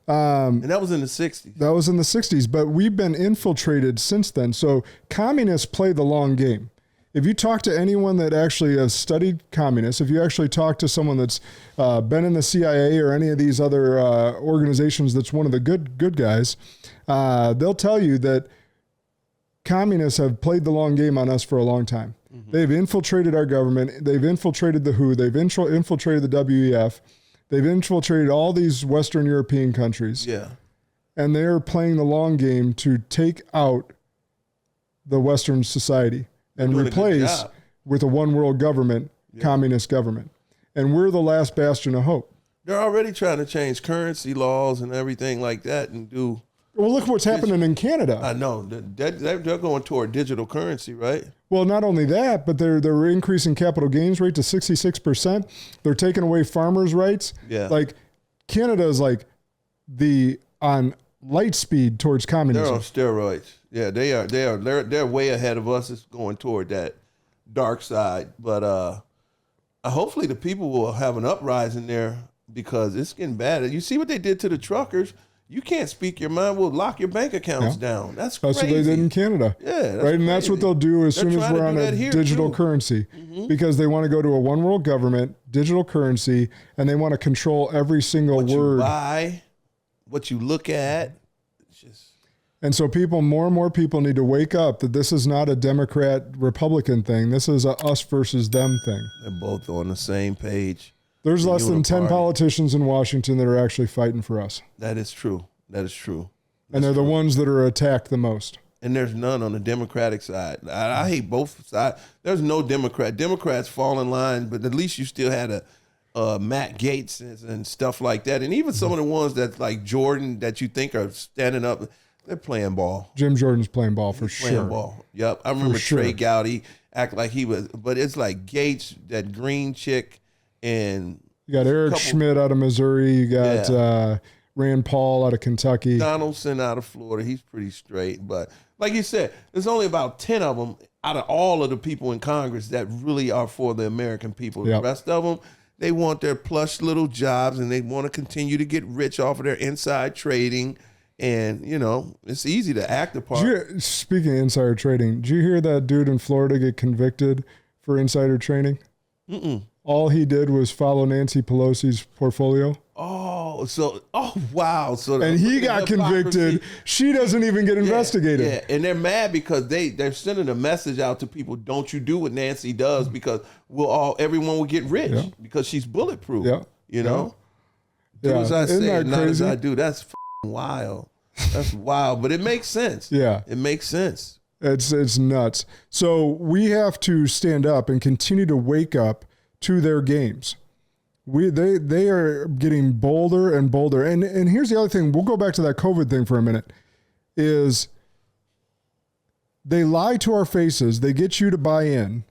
B: And that was in the 60s.
A: That was in the 60s, but we've been infiltrated since then. So communists play the long game. If you talk to anyone that actually has studied communists, if you actually talk to someone that's been in the CIA or any of these other organizations that's one of the good guys, they'll tell you that communists have played the long game on us for a long time. Mm-hmm. They've infiltrated our government. They've infiltrated the WHO. They've infiltrated the WEF. They've infiltrated all these Western European countries.
B: Yeah.
A: And they're playing the long game to take out the Western society and replace with a one world government, communist government. And we're the last bastion of hope.
B: They're already trying to change currency laws and everything like that and do.
A: Well, look what's happening in Canada.
B: I know. They're going toward digital currency, right?
A: Well, not only that, but they're increasing capital gains rate to 66%. They're taking away farmers' rights.
B: Yeah.
A: Like Canada is like on light speed towards communism.
B: They're on steroids. Yeah, they are. They're way ahead of us. It's going toward that dark side. But hopefully the people will have an uprising there because it's getting bad. You see what they did to the truckers? You can't speak your mind. We'll lock your bank accounts down. That's crazy.
A: That's what they did in Canada.
B: Yeah, that's
A: right.
B: crazy.
A: And that's what they'll do as soon as we're on a digital currency, because they want to go to a one world government, digital currency, and they want to control every single
B: what
A: word.
B: You buy, what you look at. It's just.
A: And so more and more people need to wake up that this is not a Democrat-Republican thing. This is a us versus them thing.
B: They're both on the same page.
A: There's less than 10 politicians in Washington that are actually fighting for us.
B: That is true. That is true.
A: And they're the ones that are attacked the most.
B: And there's none on the Democratic side. I hate both sides. There's no Democrat. Democrats fall in line, but at least you still had a Matt Gaetz and stuff like that. And even some of the ones that like Jordan that you think are standing up, they're playing ball.
A: Jim Jordan's playing ball for sure.
B: Playing ball. Yep. I remember Trey Gowdy act like he was, but it's like Gaetz, that green chick, and
A: you got Eric Schmidt out of Missouri. You got Rand Paul out of Kentucky.
B: Donaldson out of Florida. He's pretty straight. But like you said, there's only about 10 of them out of all of the people in Congress that really are for the American people.
A: Yep.
B: The rest of them, they want their plush little jobs and they want to continue to get rich off of their inside trading. And, you know, it's easy to act the part.
A: Speaking of insider trading, did you hear that dude in Florida get convicted for insider trading? Mm-mm. All he did was follow Nancy Pelosi's portfolio.
B: Oh, wow. So
A: and he got convicted. She doesn't even get investigated.
B: Yeah, and they're mad because they're sending a message out to people, don't you do what Nancy does because everyone will get rich because she's bulletproof. Yeah. You know? Do as I say, not as I do. That's wild. That's wild, but it makes sense.
A: Yeah.
B: It makes sense.
A: It's nuts. So we have to stand up and continue to wake up to their games. They are getting bolder and bolder. And here's the other thing. We'll go back to that COVID thing for a minute. Is they lie to our faces. They get you to buy in.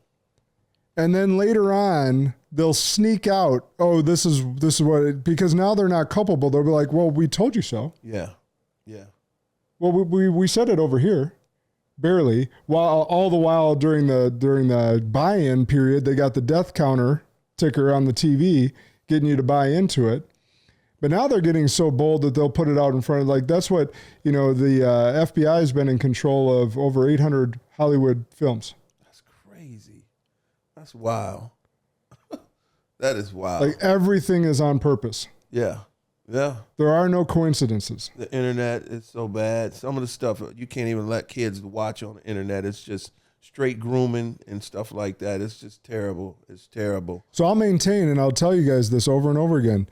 A: And then later on, they'll sneak out, oh, this is what because now they're not culpable. They'll be like, well, we told you so.
B: Yeah. Yeah.
A: Well, we said it over here. Barely. All the while during the buy-in period, they got the death counter ticker on the TV getting you to buy into it. But now they're getting so bold that they'll put it out in front of that's what, the FBI has been in control of over 800 Hollywood films.
B: That's crazy. That's wild. That is wild.
A: Like everything is on purpose.
B: Yeah. Yeah.
A: There are no coincidences.
B: The internet is so bad. Some of the stuff you can't even let kids watch on the internet. It's just straight grooming and stuff like that. It's just terrible. It's terrible.
A: So I'll maintain, and I'll tell you guys this over and over again.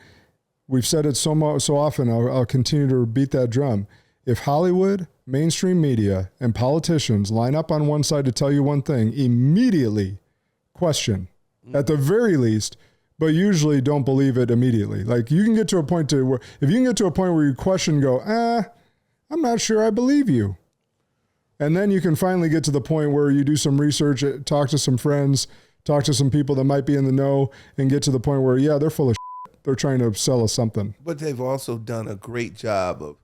A: We've said it so often, I'll continue to beat that drum. If Hollywood, mainstream media, and politicians line up on one side to tell you one thing, immediately question, at the very least, but usually don't believe it immediately. Like you can get to a point where if you can get to a point where you question, go, I'm not sure I believe you. And then you can finally get to the point where you do some research, talk to some friends, talk to some people that might be in the know, and get to the point where, yeah, they're full of shit. They're trying to sell us something.
B: But they've also done a great job of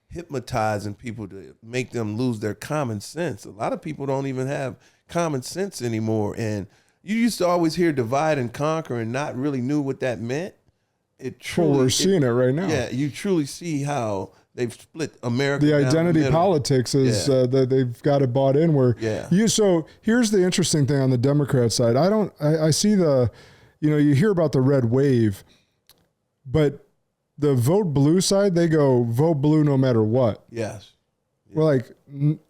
B: hypnotizing people to make them lose their common sense. A lot of people don't even have common sense anymore. And you used to always hear divide and conquer and not really knew what that meant.
A: We're seeing it right now.
B: Yeah, you truly see how they've split America. The
A: identity politics is that they've got it bought in where so here's the interesting thing on the Democrat side. I see you hear about the red wave, but the vote blue side, they go vote blue no matter what.
B: Yes.
A: We're like,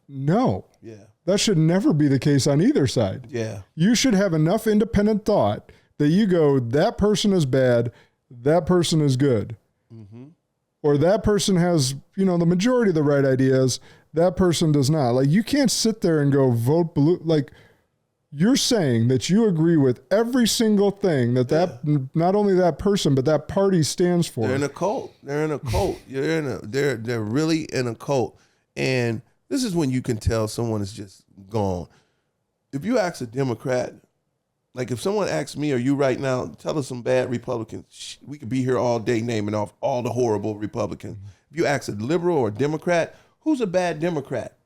A: no.
B: Yeah.
A: That should never be the case on either side.
B: Yeah.
A: You should have enough independent thought that you go, that person is bad, that person is good. Mm-hmm. Or that person has, the majority of the right ideas, that person does not. Like, you can't sit there and go vote blue. Like, you're saying that you agree with every single thing that not only that person, but that party stands for.
B: They're in a cult. They're in a cult. They're really in a cult. And this is when you can tell someone is just gone. If you ask a Democrat, like if someone asks me or you right now, tell us some bad Republicans, we could be here all day naming off all the horrible Republicans. If you ask a liberal or a Democrat, who's a bad Democrat?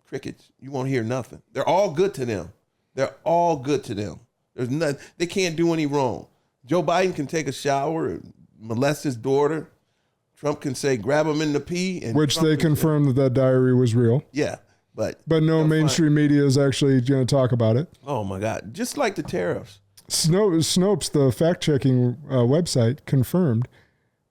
B: Crickets. You won't hear nothing. They're all good to them. They're all good to them. There's nothing. They can't do any wrong. Joe Biden can take a shower and molest his daughter. Trump can say, grab him in the pee. And
A: which they confirmed that diary was real.
B: Yeah. But
A: no mainstream media is actually going to talk about it.
B: Oh, my God. Just like the tariffs.
A: Snopes, the fact-checking website, confirmed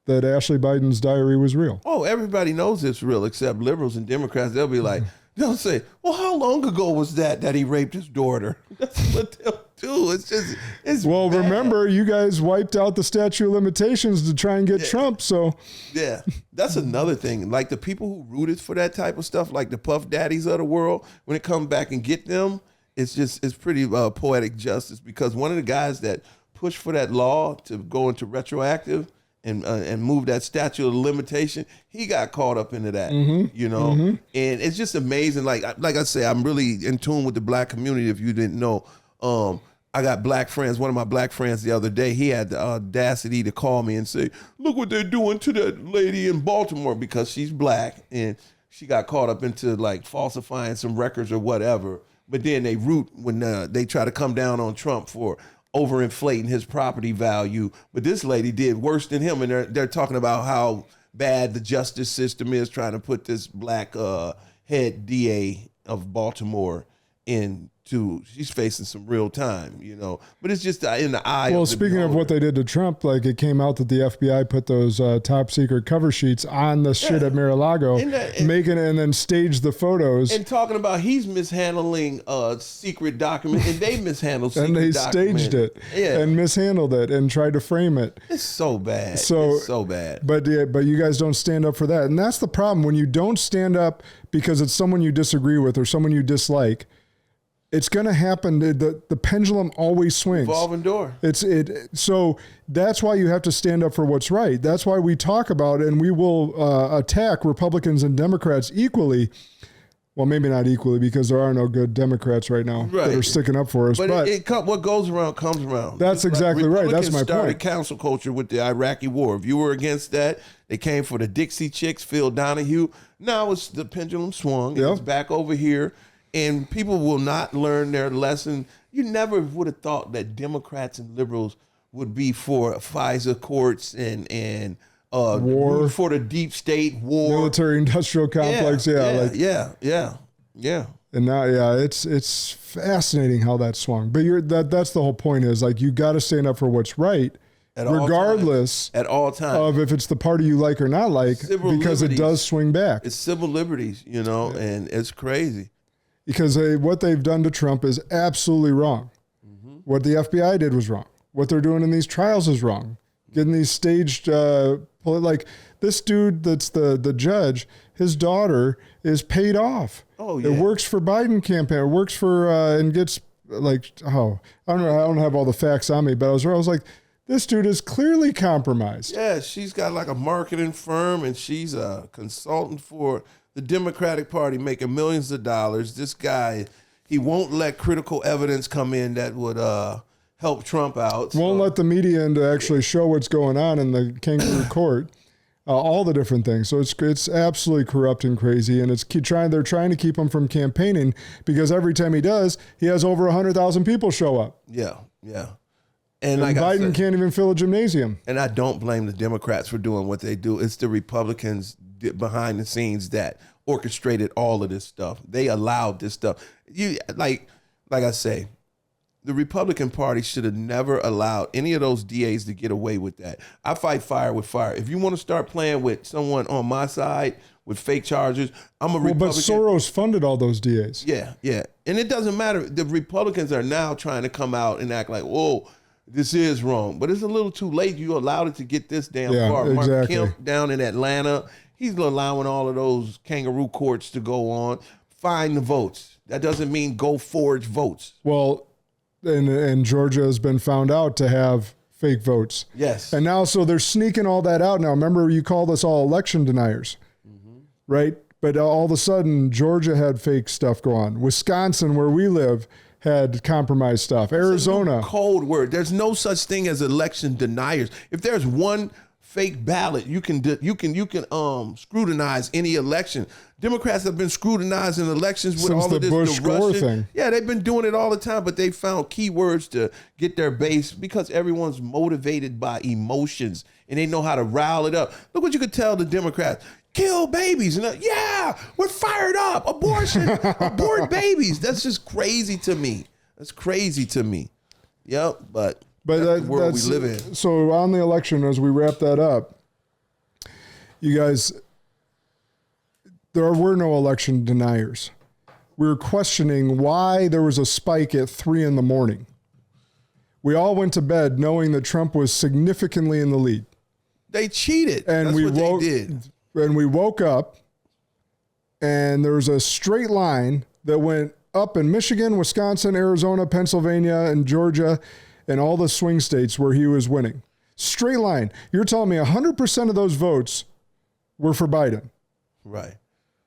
A: that Ashley Biden's diary was real.
B: Oh, everybody knows it's real except liberals and Democrats. They'll be like, they'll say, well, how long ago was that he raped his daughter? That's what they'll do. It's
A: well,
B: bad.
A: Remember, you guys wiped out the statute of limitations to try and get Trump, so.
B: Yeah, that's another thing. Like the people who rooted for that type of stuff, like the Puff Daddies of the world, when it comes back and get them, it's pretty poetic justice, because one of the guys that pushed for that law to go into retroactive and move that statute of limitation, he got caught up into that, and it's just amazing. Like I say, I'm really in tune with the black community. If you didn't know, I got black friends. One of my black friends the other day, he had the audacity to call me and say, look what they're doing to that lady in Baltimore, because she's black and she got caught up into like falsifying some records or whatever. But then they root when they try to come down on Trump for overinflating his property value. But this lady did worse than him, and they're talking about how bad the justice system is, trying to put this black head DA of Baltimore she's facing some real time, but it's just in the eye.
A: Well, speaking of what they did to Trump, like it came out that the FBI put those top secret cover sheets on the shit at Mar-a-Lago, and then staged the photos.
B: And talking about he's mishandling secret documents, and they mishandled secret documents.
A: And they staged it and mishandled it and tried to frame it.
B: It's so bad. It's so bad.
A: But you guys don't stand up for that. And that's the problem. When you don't stand up because it's someone you disagree with or someone you dislike, it's going to happen. The pendulum always swings.
B: Revolving door.
A: So that's why you have to stand up for what's right. That's why we talk about and we will attack Republicans and Democrats equally. Well, maybe not equally, because there are no good Democrats right now that are sticking up for us.
B: But what goes around comes around.
A: That's exactly right. That's my point.
B: Started council culture with the Iraqi war. If you were against that, they came for the Dixie Chicks, Phil Donahue. Now it's the pendulum swung. It's back over here. And people will not learn their lesson. You never would have thought that Democrats and liberals would be for FISA courts and war, for the deep state war,
A: military industrial complex.
B: Yeah.
A: And now, it's fascinating how that swung. But that's the whole point is like, you got to stand up for what's right, regardless
B: at all times
A: of if it's the party you like or not like, because it does swing back.
B: It's civil liberties, and it's crazy.
A: Because what they've done to Trump is absolutely wrong. Mm-hmm. What the FBI did was wrong. What they're doing in these trials is wrong. Getting these staged, like this dude that's the judge, his daughter is paid off. Oh, yeah. It works for Biden campaign. It works for, and gets like, I don't know. I don't have all the facts on me, but I was like, this dude is clearly compromised.
B: Yeah, she's got like a marketing firm and she's a consultant for the Democratic Party, making millions of dollars. This guy, he won't let critical evidence come in that would help Trump out.
A: Won't let the media in to actually show what's going on in the kangaroo court, all the different things. So it's absolutely corrupt and crazy, and they're trying to keep him from campaigning because every time he does, he has over 100,000 people show up.
B: Yeah.
A: And like Biden can't even fill a gymnasium.
B: And I don't blame the Democrats for doing what they do. It's the Republicans behind the scenes that orchestrated all of this stuff. They allowed this stuff. Like I say, the Republican Party should have never allowed any of those DAs to get away with that. I fight fire with fire. If you want to start playing with someone on my side with fake charges, I'm a Republican.
A: But Soros funded all those DAs.
B: Yeah. And it doesn't matter. The Republicans are now trying to come out and act like, whoa, this is wrong. But it's a little too late. You allowed it to get this damn far.
A: Exactly.
B: Mark Kemp down in Atlanta, he's allowing all of those kangaroo courts to go on. Find the votes. That doesn't mean go forge votes.
A: Well, and Georgia has been found out to have fake votes.
B: Yes.
A: And now, so they're sneaking all that out now. Remember, you called us all election deniers, right? But all of a sudden, Georgia had fake stuff go on. Wisconsin, where we live, had compromised stuff. Arizona.
B: Cold word. There's no such thing as election deniers. If there's one fake ballot, you can scrutinize any election. Democrats have been scrutinizing elections with
A: Since
B: all of this.
A: Bush Gore thing.
B: Yeah, they've been doing it all the time, but they found keywords to get their base because everyone's motivated by emotions and they know how to rile it up. Look what you could tell the Democrats. Kill babies. And we're fired up. Abortion. Abort babies. That's just crazy to me. That's crazy to me. Yep, but that's the world we live in.
A: So on the election, as we wrap that up, you guys, there were no election deniers. We were questioning why there was a spike at 3 a.m. We all went to bed knowing that Trump was significantly in the lead.
B: They cheated.
A: And they did. And we woke up and there was a straight line that went up in Michigan, Wisconsin, Arizona, Pennsylvania, and Georgia, and all the swing states where he was winning. Straight line. You're telling me 100% of those votes were for Biden.
B: Right.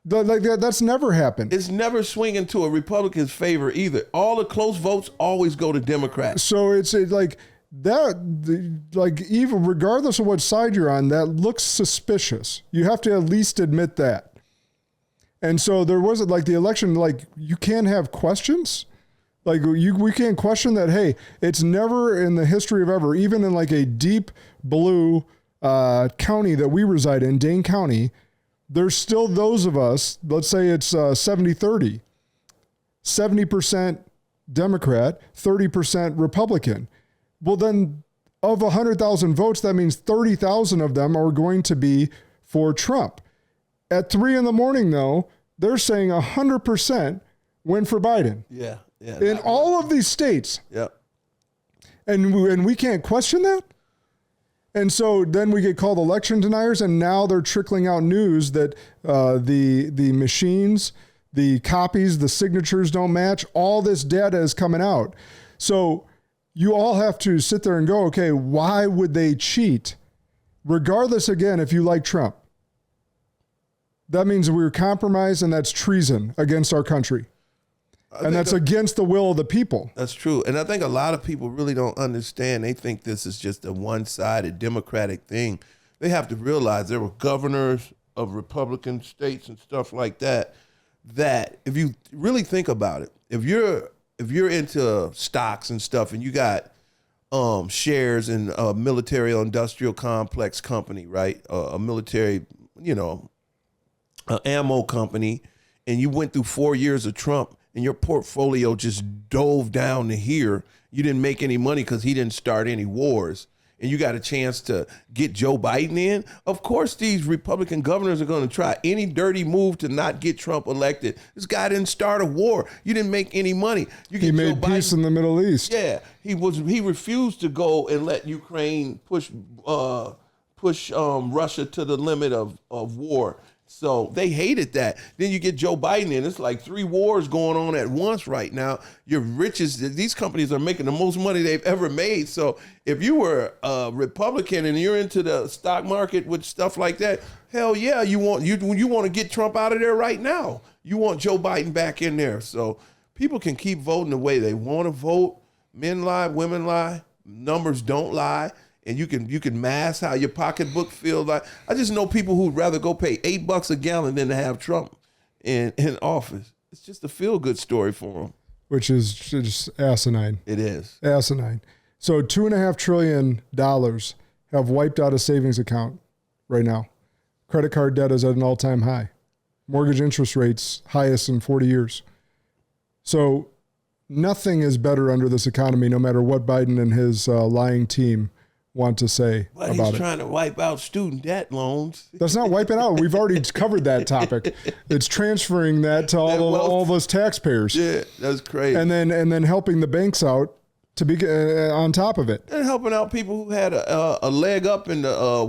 A: That's never happened.
B: It's never swinging to a Republican's favor either. All the close votes always go to Democrats.
A: So it's like that, like even regardless of what side you're on, that looks suspicious. You have to at least admit that. And so there wasn't like the election, like you can't have questions. Like we can't question that. Hey, it's never in the history of ever, even in like a deep blue county that we reside in, Dane County, there's still those of us, let's say it's 70-30, 70% Democrat, 30% Republican. Well, then of 100,000 votes, that means 30,000 of them are going to be for Trump. At 3 a.m, though, they're saying 100% went for Biden.
B: Yeah.
A: In all of these states.
B: Yep.
A: And we can't question that? And so then we get called election deniers, and now they're trickling out news that the machines, the copies, the signatures don't match. All this data is coming out. So you all have to sit there and go, okay, why would they cheat? Regardless, again, if you like Trump. That means we were compromised, and that's treason against our country. And that's against the will of the people.
B: That's true. And I think a lot of people really don't understand. They think this is just a one-sided Democratic thing. They have to realize there were governors of Republican states and stuff like that, that if you really think about it, if you're into stocks and stuff and you got shares in a military or industrial complex company, right? A military, ammo company, and you went through 4 years of Trump, and your portfolio just dove down to here, you didn't make any money because he didn't start any wars, and you got a chance to get Joe Biden in, of course these Republican governors are going to try any dirty move to not get Trump elected. This guy didn't start a war. You didn't make any money.
A: He made peace in the Middle East.
B: Yeah, he refused to go and let Ukraine push Russia to the limit of war. So they hated that. Then you get Joe Biden in. It's like 3 wars going on at once right now. These companies are making the most money they've ever made. So if you were a Republican and you're into the stock market with stuff like that, hell yeah, you want to get Trump out of there right now. You want Joe Biden back in there. So people can keep voting the way they want to vote. Men lie, women lie, numbers don't lie. And you can mask how your pocketbook feels like. I just know people who'd rather go pay $8 a gallon than to have Trump in office. It's just a feel-good story for them.
A: Which is just asinine.
B: It is.
A: Asinine. So $2.5 trillion have wiped out a savings account right now. Credit card debt is at an all-time high. Mortgage interest rates highest in 40 years. So nothing is better under this economy, no matter what Biden and his lying team want to say
B: but
A: about
B: he's trying to wipe out student debt loans.
A: That's not wiping out. We've already covered that topic. It's transferring that to all those taxpayers.
B: Yeah, that's crazy.
A: And then helping the banks out to be on top of it.
B: And helping out people who had a leg up in the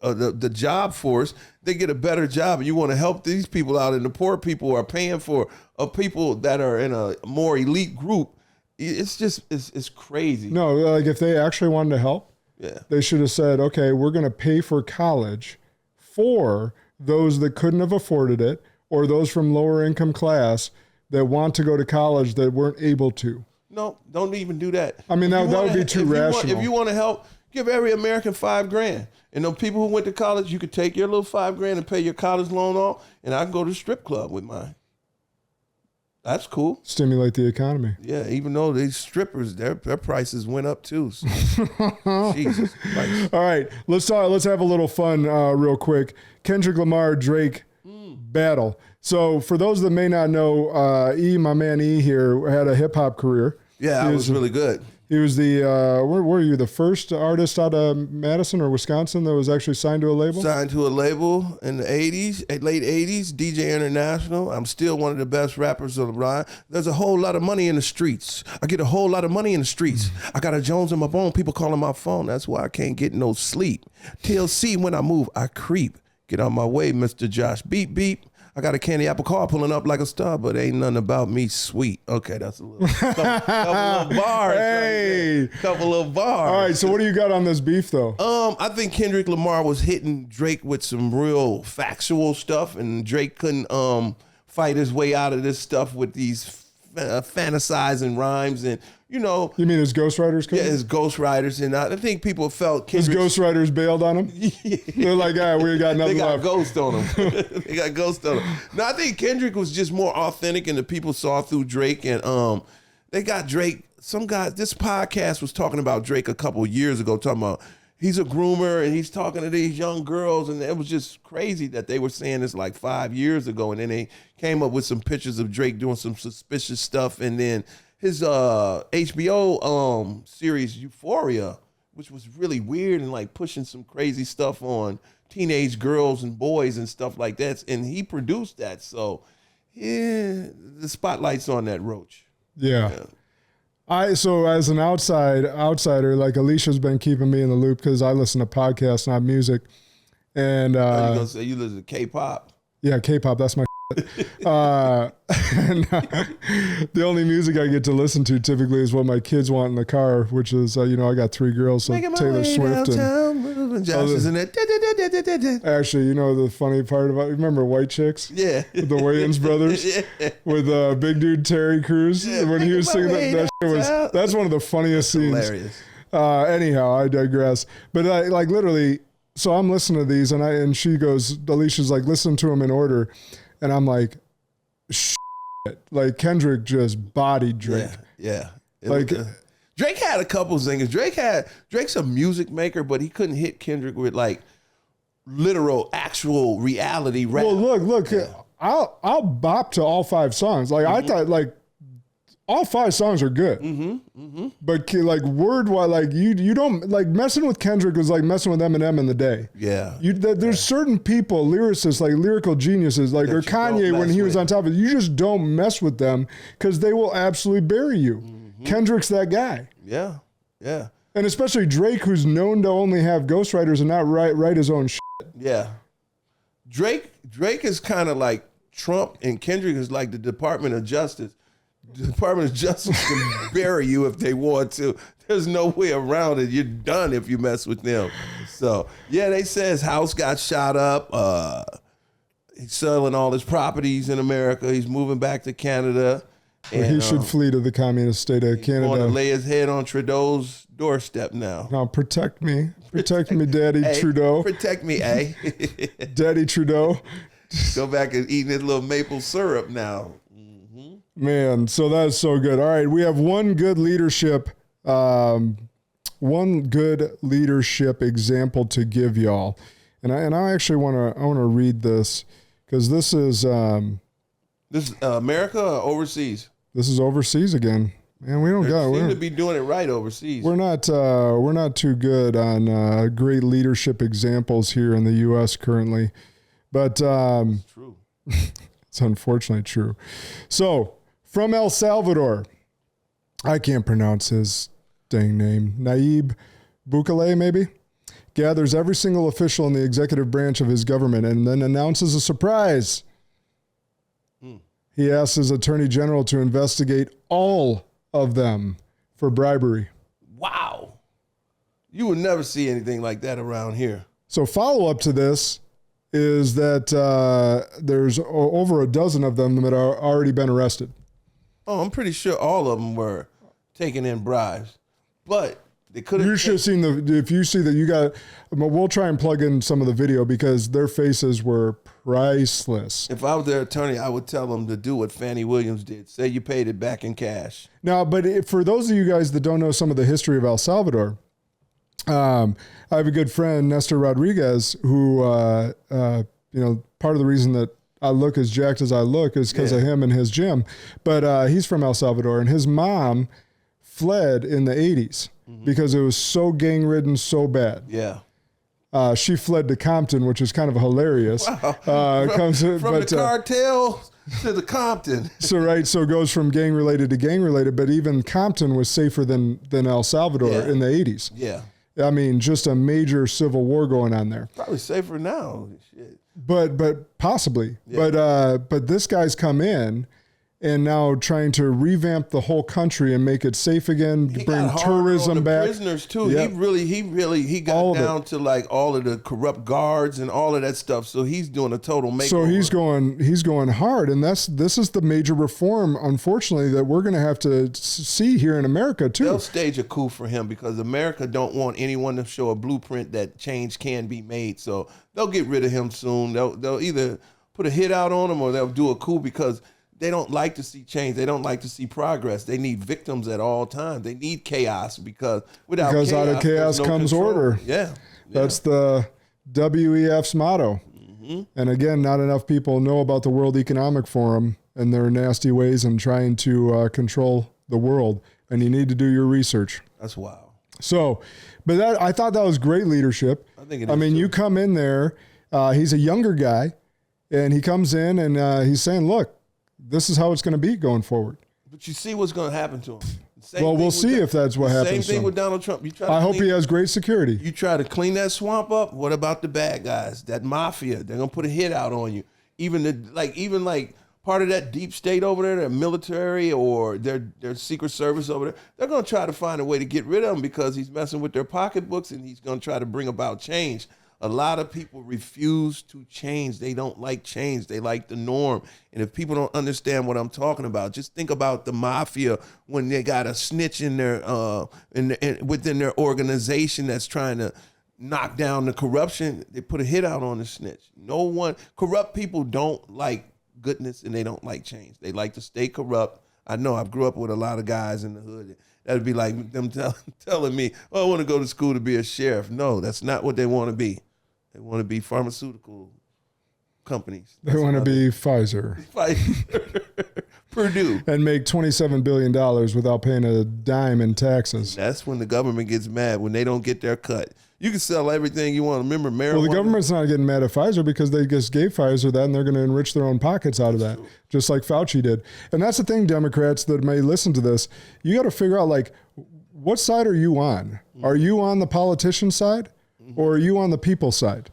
B: the job force. They get a better job, and you want to help these people out. And the poor people are paying for people that are in a more elite group. It's crazy.
A: No, like if they actually wanted to help,
B: yeah,
A: they should have said, okay, we're going to pay for college for those that couldn't have afforded it or those from lower income class that want to go to college that weren't able to.
B: No, don't even do that.
A: I mean, that would be too rational.
B: If you want to help, give every American $5,000. And the people who went to college, you could take your little $5,000 and pay your college loan off, and I can go to the strip club with mine. That's cool.
A: Stimulate the economy.
B: Yeah, even though these strippers, their prices went up too. So. Jesus Christ.
A: All right, let's have a little fun real quick. Kendrick Lamar, Drake battle. So for those that may not know, my man E here had a hip hop career.
B: Yeah, I was really good.
A: He was the, where were you, the first artist out of Madison or Wisconsin that was actually signed to a label?
B: Signed to a label in the 80s, late 80s, DJ International. I'm still one of the best rappers of the ride. There's a whole lot of money in the streets. I get a whole lot of money in the streets. I got a Jones in my bone, people calling my phone. That's why I can't get no sleep. TLC, when I move, I creep. Get out my way, Mr. Josh. Beep, beep. I got a candy apple car pulling up like a star, but ain't nothing about me sweet. Okay, that's a little couple of bars.
A: Hey,
B: right, couple of bars.
A: All right, so what do you got on this beef though?
B: I think Kendrick Lamar was hitting Drake with some real factual stuff, and Drake couldn't fight his way out of this stuff with these fantasizing rhymes and. You know,
A: you mean his ghostwriters?
B: Yeah, his ghostwriters, and I think people felt
A: his ghostwriters bailed on him. They're like, we got nothing left.
B: They got ghost on him. They got ghost on him. No, I think Kendrick was just more authentic, and the people saw through Drake, and they got Drake. Some guys, this podcast was talking about Drake a couple of years ago, talking about he's a groomer and he's talking to these young girls, and it was just crazy that they were saying this like 5 years ago, and then they came up with some pictures of Drake doing some suspicious stuff, and then his HBO series Euphoria, which was really weird and like pushing some crazy stuff on teenage girls and boys and stuff like that. And he produced that. So yeah, the spotlight's on that roach.
A: Yeah. So as an outsider, like Alicia's been keeping me in the loop because I listen to podcasts, not music. And
B: you gonna say you listen to K-pop?
A: Yeah, K-pop, that's my and, the only music I get to listen to typically is what my kids want in the car, which is I got 3 girls, so Taylor Swift and
B: Josh is in it.
A: Actually, the funny part about remember White Chicks?
B: Yeah,
A: with the Wayans brothers,
B: yeah.
A: With Big Dude Terry Crews when he was singing that shit that's one of the funniest scenes.
B: Hilarious.
A: Anyhow, I digress. But like literally, so I'm listening to these and she goes, Alicia's like, listen to them in order. And I'm like, shit. Like Kendrick just bodied Drake.
B: Yeah.
A: Drake
B: had a couple singers. Drake's a music maker, but he couldn't hit Kendrick with like literal, actual reality rap.
A: Well, look. Yeah. I'll bop to all 5 songs. Like I thought, like all 5 songs are good. But like word-wise, like you don't, like messing with Kendrick was like messing with Eminem in the day.
B: Yeah.
A: There's certain people, lyricists, like lyrical geniuses, like, or Kanye when he was on top of it, you just don't mess with them because they will absolutely bury you. Kendrick's that guy.
B: Yeah. Yeah.
A: And especially Drake, who's known to only have ghostwriters and not write his own shit.
B: Yeah. Drake is kind of like Trump, and Kendrick is like the Department of Justice. The Department of Justice can bury you if they want to. There's no way around it. You're done if you mess with them. So, yeah, they say his house got shot up. He's selling all his properties in America. He's moving back to Canada.
A: And, he should flee to the communist state of Canada.
B: He's going to lay his head on Trudeau's doorstep now.
A: Now, protect me. Protect me, Daddy Trudeau.
B: Protect me, eh?
A: Daddy Trudeau.
B: Go back and eating his little maple syrup now.
A: Man, so that's so good. All right, we have one good leadership example to give y'all, and I actually want to read this because this is
B: America or overseas.
A: This is overseas again. Man, we seem
B: to be doing it right overseas.
A: We're not too good on great leadership examples here in the U.S. currently, but
B: it's true.
A: It's unfortunately true. So. From El Salvador, I can't pronounce his dang name, Nayib Bukele maybe, gathers every single official in the executive branch of his government and then announces a surprise. He asks his attorney general to investigate all of them for bribery.
B: Wow. You would never see anything like that around here.
A: So follow-up to this is that there's over a dozen of them that are already been arrested.
B: Oh, I'm pretty sure all of them were taking in bribes, but they could have.
A: You should have seen if you see that you got, we'll try and plug in some of the video because their faces were priceless.
B: If I was their attorney, I would tell them to do what Fannie Williams did. Say you paid it back in cash.
A: Now, but for those of you guys that don't know some of the history of El Salvador, I have a good friend, Nestor Rodriguez, who, part of the reason that I look as jacked as I look is because of him and his gym. But he's from El Salvador, and his mom fled in the 80s because it was so gang-ridden, so bad.
B: Yeah.
A: She fled to Compton, which is kind of hilarious.
B: Wow. From the cartel to the Compton.
A: So it goes from gang-related to gang-related, but even Compton was safer than El Salvador in the 80s.
B: Yeah.
A: I mean, just a major civil war going on there.
B: Probably safer now. Shit.
A: But possibly. Yeah. But this guy's come in and now trying to revamp the whole country and make it safe again, bring tourism back.
B: Prisoners too.
A: Yep.
B: He got down to like all of the corrupt guards and all of that stuff. So he's doing a total makeover.
A: So he's going hard, and this is the major reform, unfortunately, that we're going to have to see here in America too.
B: They'll stage a coup for him because America don't want anyone to show a blueprint that change can be made. So they'll get rid of him soon. They'll either put a hit out on him or they'll do a coup because they don't like to see change. They don't like to see progress. They need victims at all times. They need chaos because
A: out of chaos comes order.
B: Yeah.
A: That's the WEF's motto. Mm-hmm. And again, not enough people know about the World Economic Forum and their nasty ways in trying to control the world. And you need to do your research.
B: That's wild.
A: So, but I thought that was great leadership.
B: I think it is.
A: You come in there, he's a younger guy, and he comes in and he's saying, look, this is how it's going to be going forward.
B: But you see what's going to happen to him.
A: We'll see if that's what happens.
B: Same thing with Donald Trump.
A: I hope he has great security.
B: You try to clean that swamp up. What about the bad guys? That mafia? They're going to put a hit out on you. Even part of that deep state over there, their military or their secret service over there, they're going to try to find a way to get rid of him because he's messing with their pocketbooks and he's going to try to bring about change. A lot of people refuse to change. They don't like change. They like the norm. And if people don't understand what I'm talking about, just think about the mafia when they got a snitch in their within their organization that's trying to knock down the corruption. They put a hit out on the snitch. Corrupt people don't like goodness and they don't like change. They like to stay corrupt. I know I grew up with a lot of guys in the hood. That'd be like them telling me, oh, I want to go to school to be a sheriff. No, that's not what they want to be. They want to be pharmaceutical companies.
A: They want to be Pfizer.
B: Purdue.
A: And make $27 billion without paying a dime in taxes.
B: That's when the government gets mad, when they don't get their cut. You can sell everything you want. Remember marijuana?
A: Well, the government's not getting mad at Pfizer because they just gave Pfizer that and they're going to enrich their own pockets out of that, just like Fauci did. And that's the thing, Democrats that may listen to this, you got to figure out, like, what side are you on? Are you on the politician side or are you on the people side?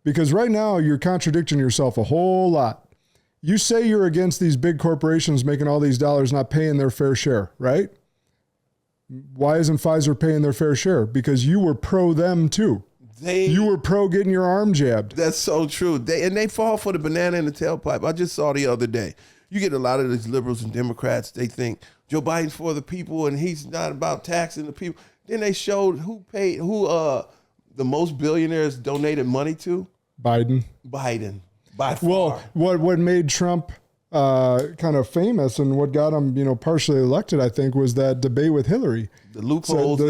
A: Because right now you're contradicting yourself a whole lot. You say you're against these big corporations making all these dollars, not paying their fair share, right? Why isn't Pfizer paying their fair share? Because you were pro them too. You were pro getting your arm jabbed.
B: That's so true. They fall for the banana in the tailpipe. I just saw the other day. You get a lot of these liberals and Democrats, they think Joe Biden's for the people and he's not about taxing the people. Then they showed who the most billionaires donated money to.
A: Biden.
B: By far.
A: Well, what made Trump kind of famous and what got him, partially elected, I think, was that debate with Hillary.
B: The loopholes.
A: So,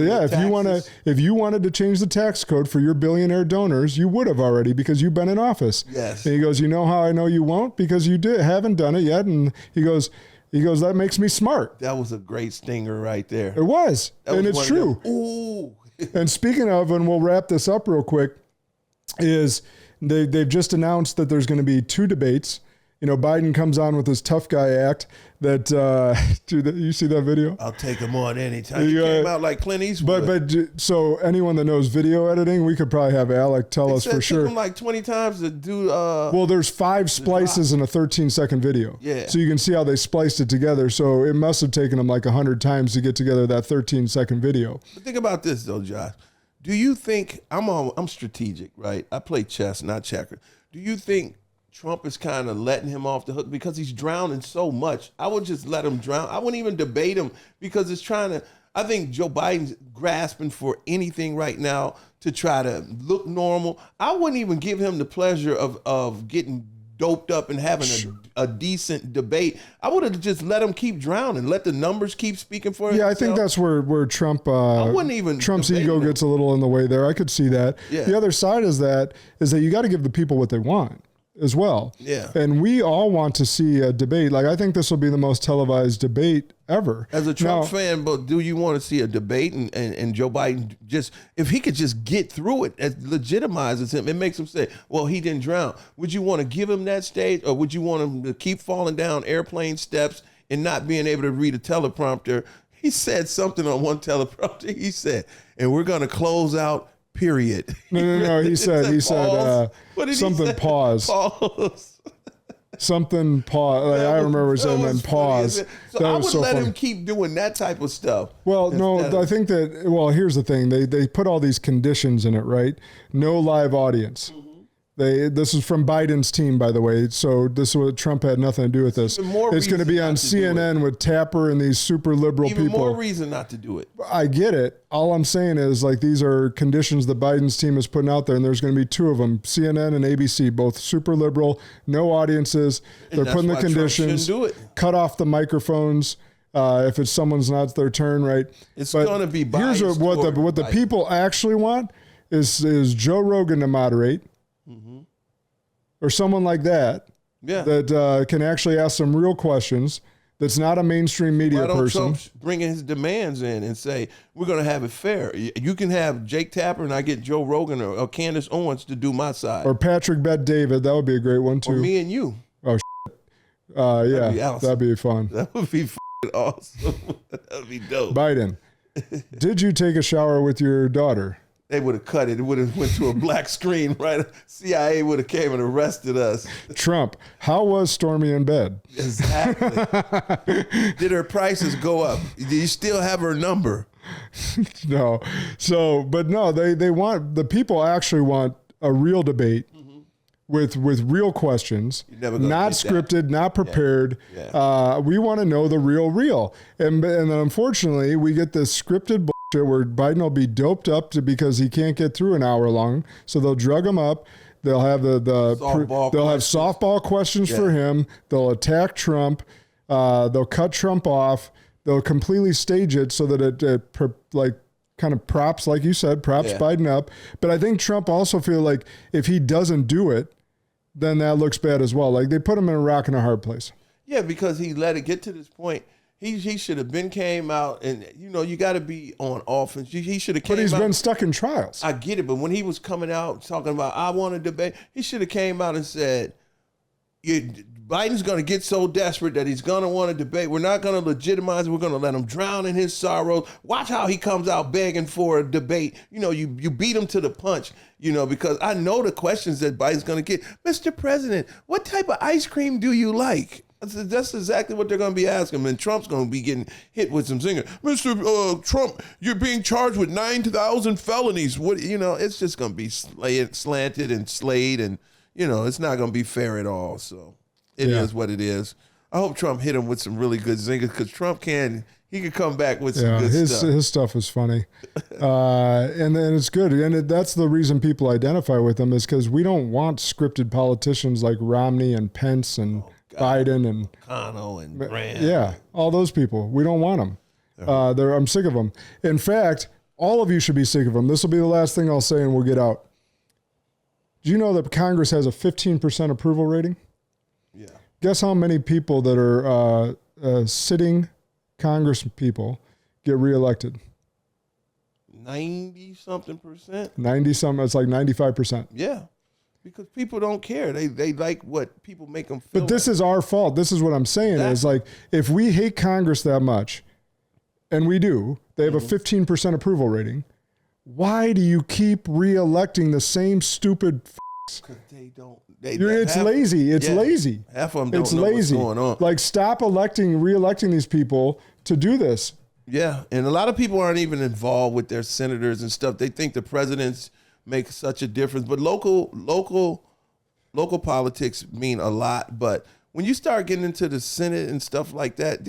A: if you wanted to change the tax code for your billionaire donors, you would have already because you've been in office.
B: Yes.
A: And he goes, you know how I know you won't? Because you haven't done it yet. And he goes, that makes me smart.
B: That was a great stinger right there.
A: It was. And it's true.
B: Ooh.
A: And speaking of, and we'll wrap this up real quick, is they've just announced that there's going to be 2 debates. Biden comes on with his tough guy act that, you see that video?
B: I'll take him on anytime. He came out like Clint Eastwood.
A: But so anyone that knows video editing, we could probably have Alec tell us for sure.
B: It took him like 20 times to do.
A: Well, there's 5 splices in a 13-second video.
B: Yeah.
A: So you can see how they spliced it together. So it must have taken them like 100 times to get together that 13-second video.
B: But think about this though, Josh. Do you think I'm strategic, right? I play chess, not checker. Do you think Trump is kind of letting him off the hook because he's drowning so much? I would just let him drown. I wouldn't even debate him because I think Joe Biden's grasping for anything right now to try to look normal. I wouldn't even give him the pleasure of getting doped up and having a decent debate. I would have just let him keep drowning, let the numbers keep speaking for himself.
A: Yeah, I think that's where Trump,
B: I wouldn't even
A: Trump's ego gets a little in the way there. I could see that.
B: Yeah.
A: The other side is that you got to give the people what they want as well.
B: Yeah.
A: And we all want to see a debate. Like, I think this will be the most televised debate ever.
B: As a Trump fan, but do you want to see a debate and Joe Biden if he could just get through it, it legitimizes him. It makes him say, well, he didn't drown. Would you want to give him that stage, or would you want him to keep falling down airplane steps and not being able to read a teleprompter? He said something on one teleprompter. He said, and we're going to close out, period.
A: No. He said something pause.
B: Pause.
A: Something pause. Like, I remember saying then pause.
B: So I would let him keep doing that type of stuff.
A: Well, I think that, here's the thing. They put all these conditions in it, right? No live audience. This is from Biden's team, by the way. So this is what Trump had nothing to do with this. It's going to be on CNN with Tapper and these super liberal people.
B: Even more reason not to do it.
A: I get it. All I'm saying is, like, these are conditions that Biden's team is putting out there, and there's going to be 2 of them, CNN and ABC, both super liberal, no audiences. They're putting the conditions, cut off the microphones if it's someone's not their turn, right?
B: It's going to be biased.
A: Here's what the people actually want is Joe Rogan to moderate. Or someone like that, that can actually ask some real questions. That's not a mainstream media person.
B: Trump bringing his demands in and say, we're going to have it fair. You can have Jake Tapper and I get Joe Rogan or Candace Owens to do my side.
A: Or Patrick Bet-David. That would be a great one too.
B: Or me and you.
A: Oh, yeah.
B: Be awesome.
A: That'd be fun.
B: That would be awesome. That would be dope.
A: Biden, did you take a shower with your daughter?
B: They would have cut it. It would have went to a black screen, right? CIA would have came and arrested us.
A: Trump, how was Stormy in bed?
B: Exactly. Did her prices go up? Do you still have her number?
A: No. So, but no, they want, the people actually want a real debate with real questions, not scripted, not prepared. Yeah. We want to know the real. And unfortunately, we get this scripted where Biden will be doped up because he can't get through an hour long. So they'll drug him up. They'll have they'll have softball questions for him. They'll attack Trump. They'll cut Trump off. They'll completely stage it so that it kind of props, like you said, Biden up. But I think Trump also feel like if he doesn't do it, then that looks bad as well. Like, they put him in a rock and a hard place.
B: Yeah, because he let it get to this point. He should have been came out, and you got to be on offense. He should have came out.
A: But he's been stuck in trials.
B: I get it, but when he was coming out talking about I want to debate, he should have came out and said, Biden's going to get so desperate that he's going to want to debate. We're not going to legitimize it. We're going to let him drown in his sorrows. Watch how he comes out begging for a debate. You beat him to the punch, because I know the questions that Biden's going to get. Mr. President, what type of ice cream do you like? That's exactly what they're going to be asking him. And Trump's going to be getting hit with some zinger. Mr. Trump, you're being charged with 9,000 felonies. It's just going to be slanted and slayed, and, it's not going to be fair at all. So it is what it is. I hope Trump hit him with some really good zingers, because Trump can come back with some good stuff.
A: His stuff is funny. And then it's good. And that's the reason people identify with him, is because we don't want scripted politicians like Romney and Pence and Biden and
B: Connell and Graham.
A: Yeah, all those people. We don't want them. I'm sick of them. In fact, all of you should be sick of them. This will be the last thing I'll say, and we'll get out. Do you know that Congress has a 15% approval rating?
B: Yeah.
A: Guess how many people that are sitting Congress people get reelected?
B: 90-something%.
A: 90-something. It's like 95%.
B: Yeah. Because people don't care. They like what people make them feel.
A: But this is our fault. This is what I'm saying. Is like, if we hate Congress that much, and we do, they have a 15% approval rating, why do you keep re-electing the same stupid
B: Because they don't.
A: It's lazy. It's lazy.
B: Half of them don't know what's going on.
A: Like, stop re-electing these people to do this.
B: Yeah, and a lot of people aren't even involved with their senators and stuff. They think the presidents make such a difference, but local politics mean a lot. But when you start getting into the Senate and stuff like that,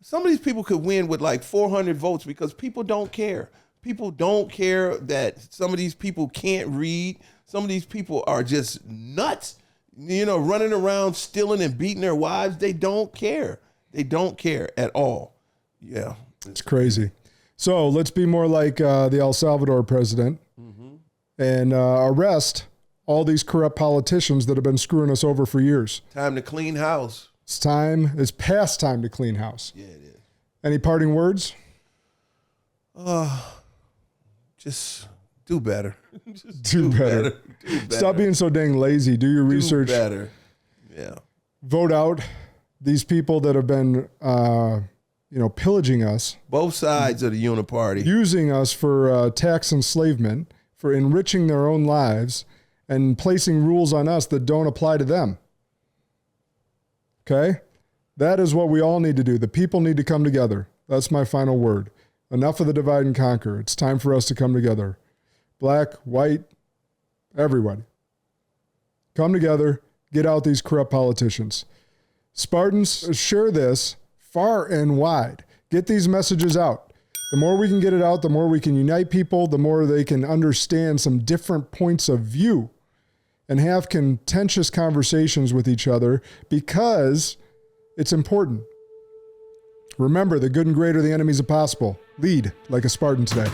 B: some of these people could win with like 400 votes, because people don't care. People don't care that some of these people can't read. Some of these people are just nuts, running around stealing and beating their wives. They don't care. They don't care at all. Yeah,
A: it's crazy. So let's be more like the El Salvador president. And arrest all these corrupt politicians that have been screwing us over for years.
B: Time to clean house.
A: It's past time to clean house.
B: Yeah, it is.
A: Any parting words?
B: Just do better.
A: Do better. Stop being so dang lazy. Do your research.
B: Do better. Yeah.
A: Vote out these people that have been, pillaging us.
B: Both sides of the uniparty.
A: Using us for tax enslavement, for enriching their own lives, and placing rules on us that don't apply to them. Okay? That is what we all need to do. The people need to come together. That's my final word. Enough of the divide and conquer. It's time for us to come together. Black, white, everybody. Come together. Get out these corrupt politicians. Spartans, share this far and wide. Get these messages out. The more we can get it out, the more we can unite people, the more they can understand some different points of view and have contentious conversations with each other, because it's important. Remember, the good and great are the enemies of possible. Lead like a Spartan today.